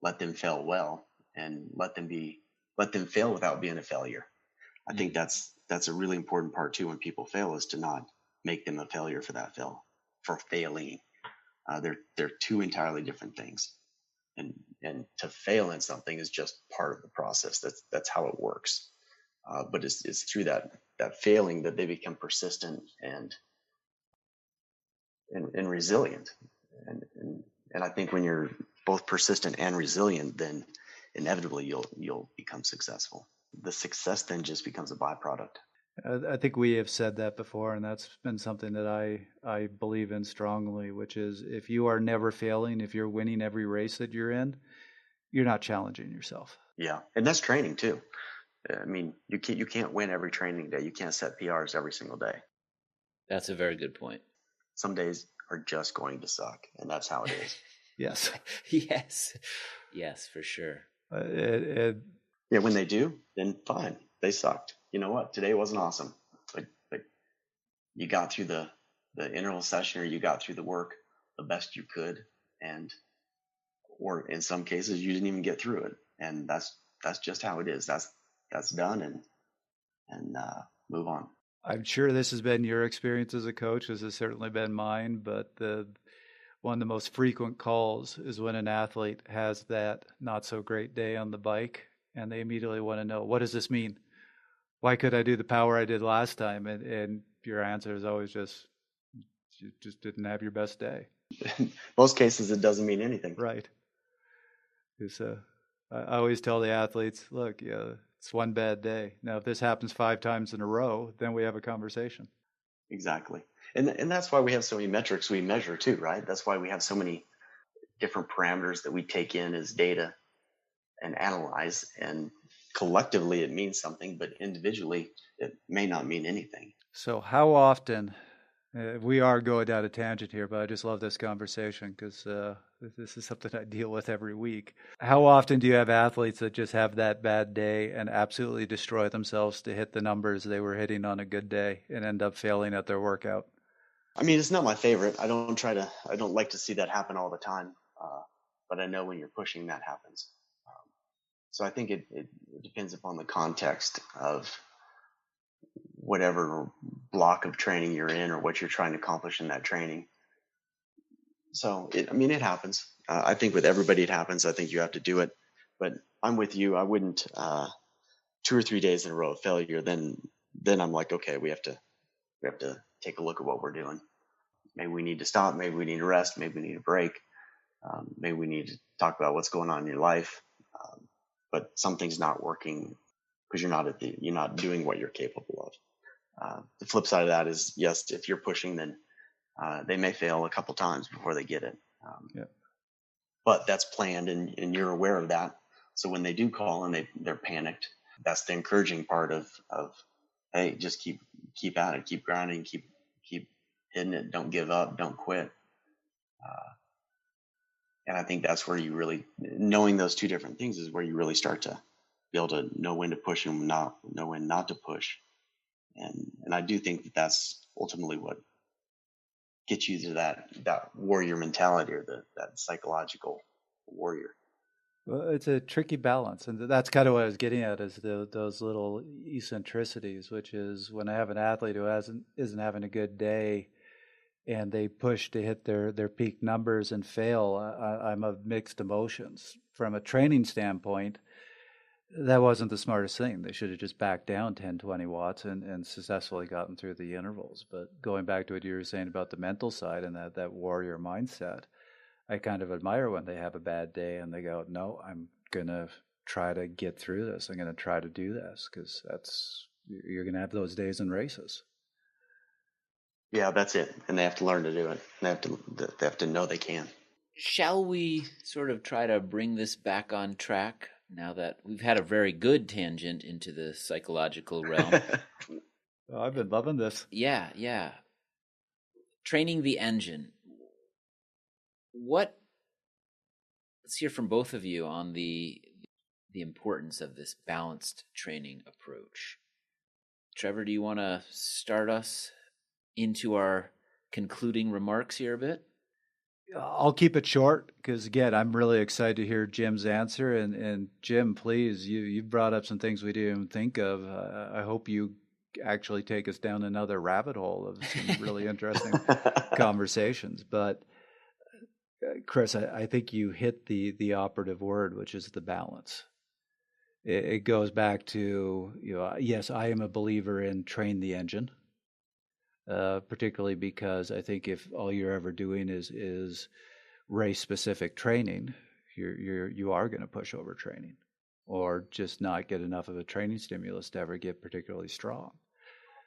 let them fail well, and let them fail without being a failure. I think that's a really important part too. When people fail, is to not make them a failure for failing. They're two entirely different things. And to fail in something is just part of the process. That's how it works. But it's through that failing that they become persistent and resilient. And I think when you're both persistent and resilient, then inevitably you'll become successful. The success then just becomes a byproduct. I think we have said that before, and that's been something that I believe in strongly, which is if you are never failing, if you're winning every race that you're in, you're not challenging yourself. Yeah, and that's training too. I mean, you can't win every training day. You can't set PRs every single day. That's a very good point. Some days are just going to suck, and that's how it is. Yes. Yes, for sure. Yeah, when they do, then fine. They sucked. You know what? Today wasn't awesome, but you got through the interval session, or you got through the work the best you could, or in some cases you didn't even get through it, and that's just how it is. That's done, and move on. I'm sure this has been your experience as a coach. This has certainly been mine, but one of the most frequent calls is when an athlete has that not so great day on the bike, and they immediately want to know, what does this mean? Why could I do the power I did last time? And your answer is always you just didn't have your best day. Most cases, it doesn't mean anything. Right. I always tell the athletes, look, it's one bad day. Now, if this happens 5 times in a row, then we have a conversation. Exactly. And that's why we have so many metrics we measure too, right? That's why we have so many different parameters that we take in as data and analyze. And collectively it means something, but individually it may not mean anything. So how often, we are going down a tangent here, but I just love this conversation because this is something I deal with every week. How often do you have athletes that just have that bad day and absolutely destroy themselves to hit the numbers they were hitting on a good day and end up failing at their workout? I mean, it's not my favorite. I don't like to see that happen all the time. but I know when you're pushing that happens. So I think it depends upon the context of whatever block of training you're in or what you're trying to accomplish in that training. So, it happens. I think with everybody it happens. I think you have to do it. But I'm with you. I wouldn't 2 or 3 days in a row of failure. Then I'm like, okay, we have to take a look at what we're doing. Maybe we need to stop. Maybe we need to rest. Maybe we need a break. Maybe we need to talk about what's going on in your life. But something's not working because you're not doing what you're capable of. The flip side of that is, yes, if you're pushing, then they may fail a couple times before they get it. But that's planned, and you're aware of that. So when they do call and they're panicked, that's the encouraging part of hey, just keep at it, keep grinding, keep hitting it, don't give up, don't quit. And I think that's where you really, knowing those two different things is where you really start to be able to know when to push and know when not to push. And I do think that that's ultimately what gets you to that warrior mentality, or that psychological warrior. Well, it's a tricky balance, and that's kind of what I was getting at, is those little eccentricities, which is when I have an athlete who isn't having a good day and they push to hit their peak numbers and fail, I'm of mixed emotions. From a training standpoint, that wasn't the smartest thing. They should have just backed down 10, 20 watts and successfully gotten through the intervals. But going back to what you were saying about the mental side and that warrior mindset, I kind of admire when they have a bad day and they go, no, I'm going to try to get through this. I'm going to try to do this, because you're going to have those days in races. Yeah, that's it. And they have to learn to do it. They have to know they can. Shall we sort of try to bring this back on track now that we've had a very good tangent into the psychological realm? Oh, I've been loving this. Yeah. Training the engine. Let's hear from both of you on the importance of this balanced training approach. Trevor, do you want to start us into our concluding remarks here a bit? I'll keep it short, because again, I'm really excited to hear Jim's answer. And Jim, please, you've brought up some things we didn't even think of. I hope you actually take us down another rabbit hole of some really interesting conversations. But Chris, I think you hit the operative word, which is the balance. It goes back to, yes, I am a believer in train the engine. Particularly because I think if all you're ever doing is race specific training, you are going to push over training, or just not get enough of a training stimulus to ever get particularly strong.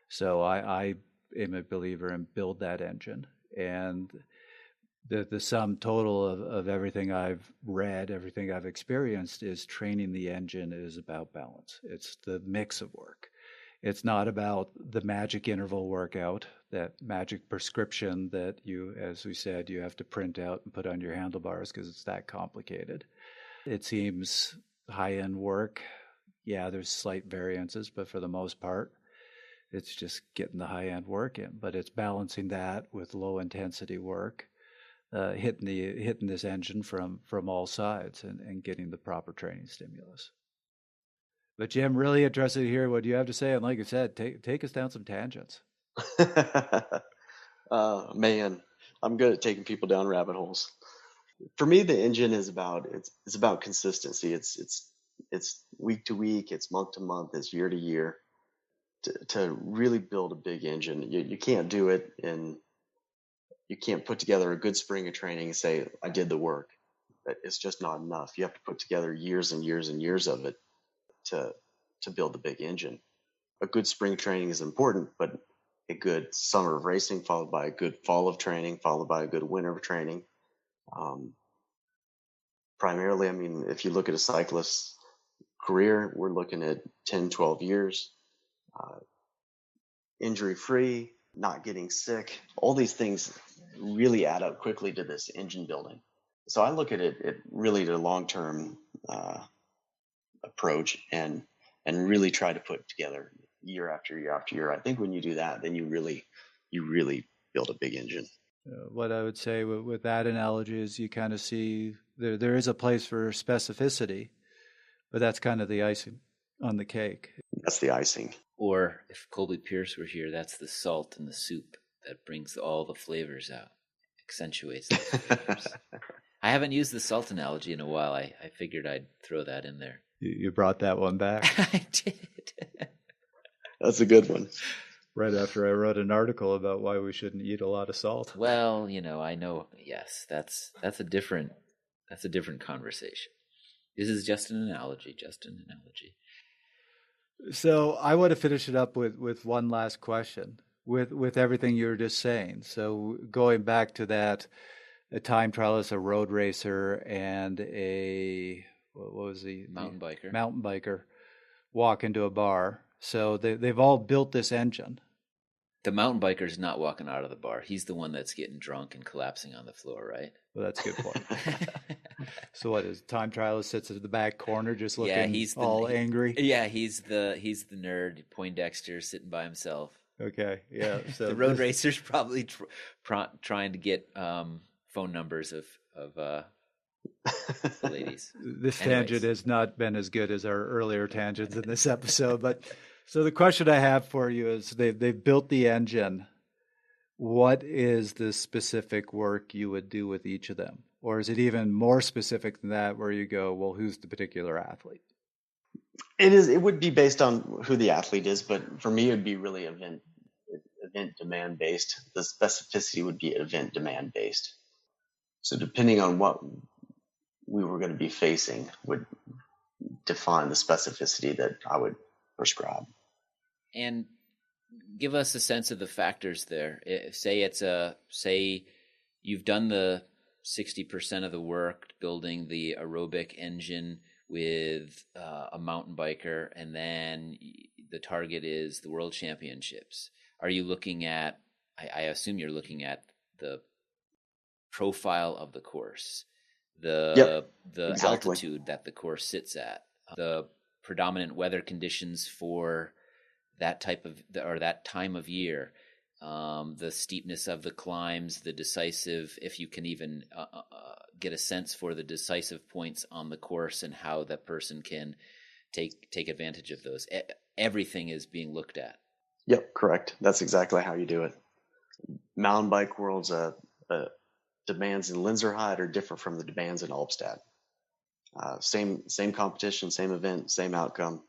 So I am a believer in build that engine, and the sum total of everything I've read, everything I've experienced, is training the engine is about balance. It's the mix of work. It's not about the magic interval workout, that magic prescription that you, as we said, you have to print out and put on your handlebars because it's that complicated. It seems high-end work. Yeah, there's slight variances, but for the most part, it's just getting the high-end work in. But it's balancing that with low-intensity work, hitting this engine from all sides and getting the proper training stimulus. But Jim, really interested to hear what you have to say. And like I said, take us down some tangents. Man, I'm good at taking people down rabbit holes. For me, the engine is about consistency. It's week to week, it's month to month, it's year to year. To really build a big engine, you can't do it you can't put together a good spring of training and say, I did the work. It's just not enough. You have to put together years and years and years of it to build the big engine. A good spring training is important, but a good summer of racing followed by a good fall of training, followed by a good winter of training. Primarily, if you look at a cyclist's career, we're looking at 10, 12 years, injury-free, not getting sick. All these things really add up quickly to this engine building. So I look at it really the long-term approach and really try to put together year after year after year. I think when you do that, then you really build a big engine. What I would say with that analogy is you kind of see there is a place for specificity, but that's kind of the icing on the cake. That's the icing. Or if Colby Pierce were here, that's the salt in the soup that brings all the flavors out, accentuates the flavors. I haven't used the salt analogy in a while. I figured I'd throw that in there. You brought that one back. I did. That's a good one. Right after I wrote an article about why we shouldn't eat a lot of salt. Well, I know. Yes, that's a different conversation. This is just an analogy. So I want to finish it up with one last question. With everything you were just saying. So going back to that, a time trialist, a road racer, and what was he? Mountain biker. Mountain biker walk into a bar. So they've all built this engine. The mountain biker's not walking out of the bar. He's the one that's getting drunk and collapsing on the floor, right? Well, that's a good point. So what is time trialist sits at the back corner just looking angry? Yeah, he's the nerd, Poindexter, sitting by himself. Okay, yeah. So the road racer's probably trying to get phone numbers of the ladies. This tangent has not been as good as our earlier tangents in this episode, but so the question I have for you is they've built the engine. What is the specific work you would do with each of them? Or is it even more specific than that where you go, well, who's the particular athlete? It would be based on who the athlete is, but for me, it would be really event demand based. The specificity would be event demand based. So depending on what we were going to be facing would define the specificity that I would prescribe. And give us a sense of the factors there. Say you've done the 60% of the work building the aerobic engine with a mountain biker, and then the target is the world championships. Are you looking at, I assume you're looking at the profile of the course, the altitude that the course sits at, the predominant weather conditions for that that time of year, the steepness of the climbs, the decisive, if you can even get a sense for the decisive points on the course and how that person can take advantage of those. Everything is being looked at. Yep, correct. That's exactly how you do it. Mountain bike world's demands in Lenzerheide are different from the demands in Albstadt. Same competition, same event, same outcome,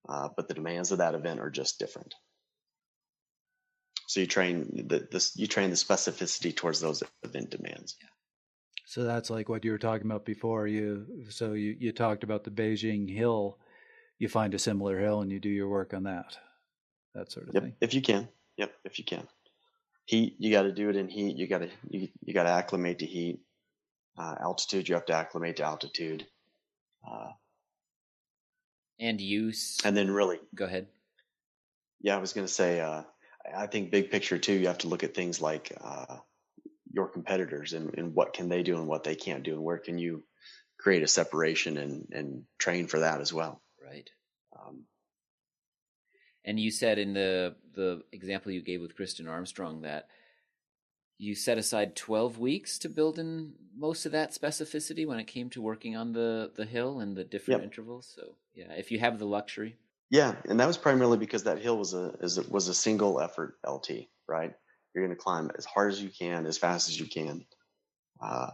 but the demands of that event are just different. So you train the specificity towards those event demands. Yeah. So that's like what you were talking about before. You talked about the Beijing hill. You find a similar hill and you do your work on that sort of thing. If you can. Yep, if you can. Heat, you got to do it in heat. You got to acclimate to heat. Altitude, you have to acclimate to altitude. And use. And then really. Go ahead. Yeah, I was going to say, I think big picture too, you have to look at things like your competitors and what can they do and what they can't do and where can you create a separation and train for that as well. Right. And you said in the example you gave with Kristin Armstrong that you set aside 12 weeks to build in most of that specificity when it came to working on the hill and the different intervals. So yeah, if you have the luxury. Yeah, and that was primarily because that hill was a single effort LT, right? You're going to climb as hard as you can, as fast as you can.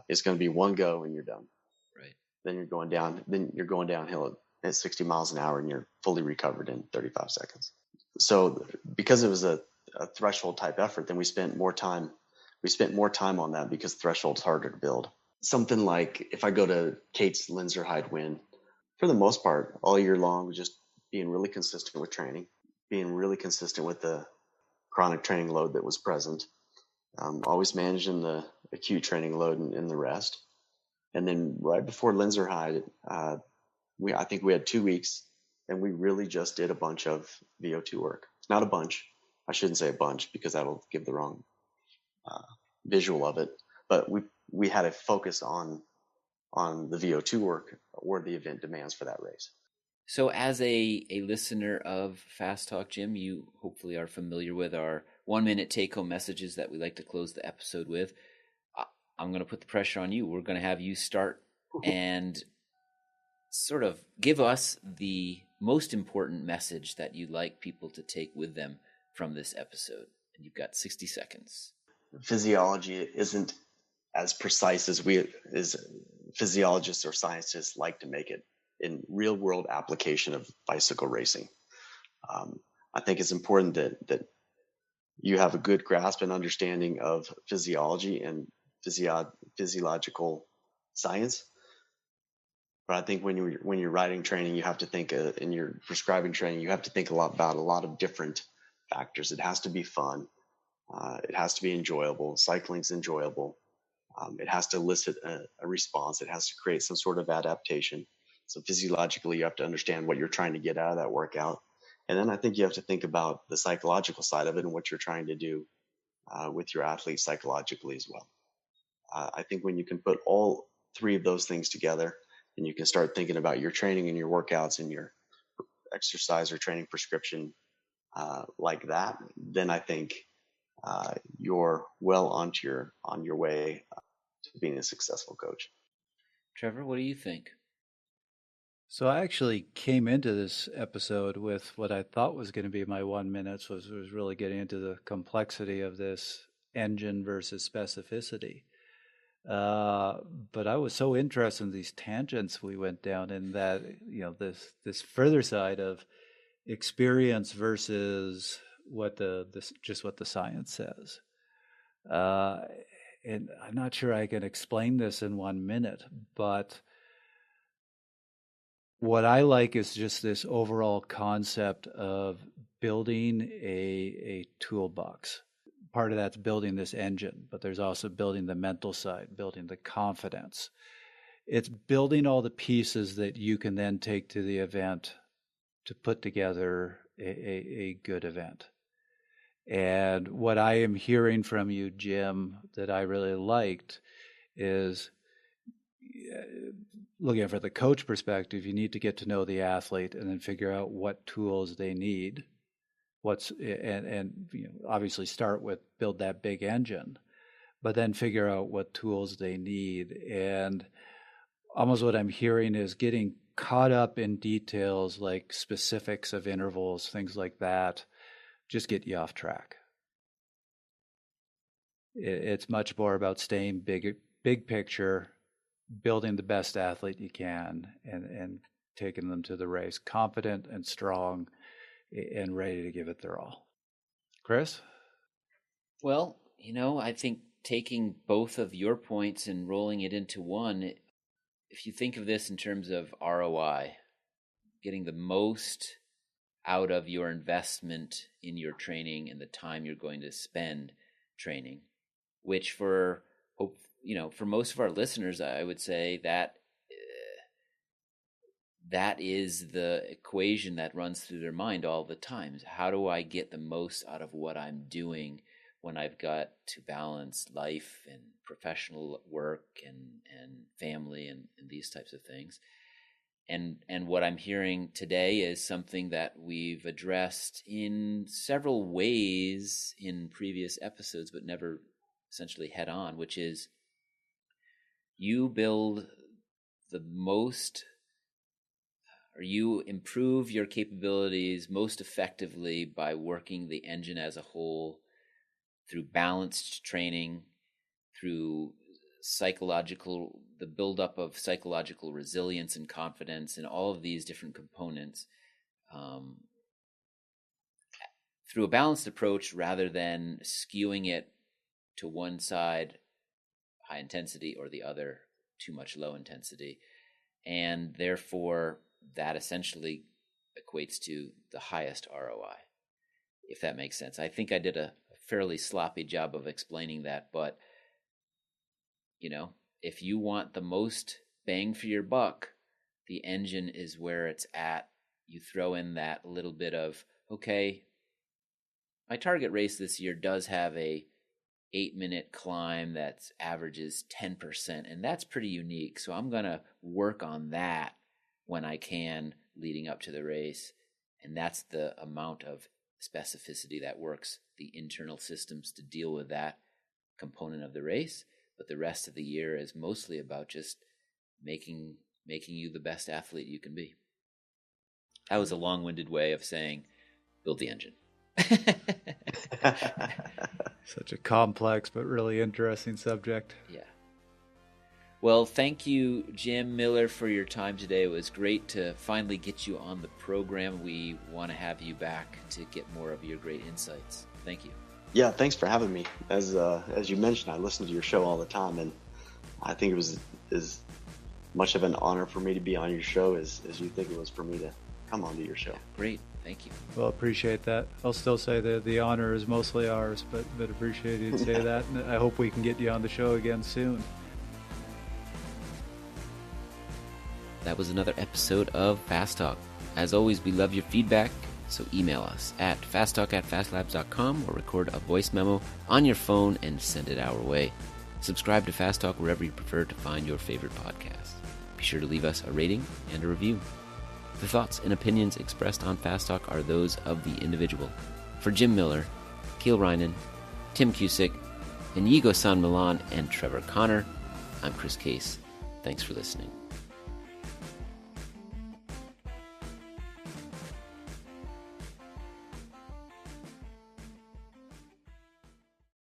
It's going to be one go and you're done. Right. Then you're going down. Then you're going downhill at 60 miles an hour and you're fully recovered in 35 seconds. So because it was a threshold type effort, then we spent more time. We spent more time on that because threshold's harder to build. Something like if I go to Kate's Lenzerheide win, for the most part, all year long, just being really consistent with training, being really consistent with the chronic training load that was present, always managing the acute training load and the rest. And then right before Lenzerheide, I think we had 2 weeks and we really just did a bunch of VO2 work. Not a bunch. I shouldn't say a bunch because that'll give the wrong visual of it. But we had a focus on the VO2 work or the event demands for that race. So as a listener of Fast Talk, Jim, you hopefully are familiar with our 1-minute take-home messages that we like to close the episode with. I'm going to put the pressure on you. We're going to have you start and sort of give us the most important message that you'd like people to take with them from this episode. And you've got 60 seconds. Physiology isn't as precise as physiologists or scientists like to make it in real world application of bicycle racing. I think it's important that you have a good grasp and understanding of physiology and physiological science. But I think when you're riding training, you have to think in your prescribing training, you have to think about a lot of different factors. It has to be fun. It has to be enjoyable. Cycling's enjoyable. It has to elicit a response. It has to create some sort of adaptation. So physiologically, you have to understand what you're trying to get out of that workout. And then I think you have to think about the psychological side of it and what you're trying to do with your athlete psychologically as well. I think when you can put all three of those things together and you can start thinking about your training and your workouts and your exercise or training prescription like that, then I think you're well on your way to being a successful coach. Trevor, what do you think? So I actually came into this episode with what I thought was going to be my 1 minute, was really getting into the complexity of this engine versus specificity. But I was so interested in these tangents we went down in that, this further side of experience versus what what the science says. And I'm not sure I can explain this in 1 minute, but what I like is just this overall concept of building a toolbox. Part of that's building this engine, but there's also building the mental side, building the confidence. It's building all the pieces that you can then take to the event to put together a good event. And what I am hearing from you, Jim, that I really liked is looking for the coach perspective, you need to get to know the athlete and then figure out what tools they need. Obviously start with build that big engine, but then figure out what tools they need. And almost what I'm hearing is getting caught up in details like specifics of intervals, things like that, just get you off track. It's much more about staying big picture, building the best athlete you can, and taking them to the race confident and strong and ready to give it their all. Chris? Well, I think taking both of your points and rolling it into one, if you think of this in terms of ROI, getting the most out of your investment in your training and the time you're going to spend training, which for most of our listeners, I would say that that is the equation that runs through their mind all the time. How do I get the most out of what I'm doing when I've got to balance life and professional work and family and these types of things? And what I'm hearing today is something that we've addressed in several ways in previous episodes, but never essentially head on, which is you build the most, or you improve your capabilities most effectively by working the engine as a whole through balanced training, through the buildup of psychological resilience and confidence and all of these different components through a balanced approach rather than skewing it to one side, high intensity, or the other, too much low intensity. And therefore, that essentially equates to the highest ROI, if that makes sense. I think I did a fairly sloppy job of explaining that, but if you want the most bang for your buck, the engine is where it's at. You throw in that little bit of, okay, my target race this year does have a 8-minute climb that averages 10%, and that's pretty unique. So I'm going to work on that when I can leading up to the race. And that's the amount of specificity that works, the internal systems to deal with that component of the race. But the rest of the year is mostly about just making you the best athlete you can be. That was a long-winded way of saying, build the engine. Such a complex but really interesting subject. Yeah. Well, thank you, Jim Miller, for your time today. It was great to finally get you on the program. We want to have you back to get more of your great insights. Thank you. Yeah, thanks for having me. As you mentioned, I listen to your show all the time, and I think it was as much of an honor for me to be on your show as you think it was for me to come onto your show. Yeah, great. Thank you. Well, appreciate that. I'll still say that the honor is mostly ours, but appreciate you to say that. And I hope we can get you on the show again soon. That was another episode of Fast Talk. As always, we love your feedback, so email us at fasttalk@fastlabs.com or record a voice memo on your phone and send it our way. Subscribe to Fast Talk wherever you prefer to find your favorite podcast. Be sure to leave us a rating and a review. The thoughts and opinions expressed on Fast Talk are those of the individual. For Jim Miller, Keel Reinen, Tim Cusick, Inigo San Milan, and Trevor Connor, I'm Chris Case. Thanks for listening.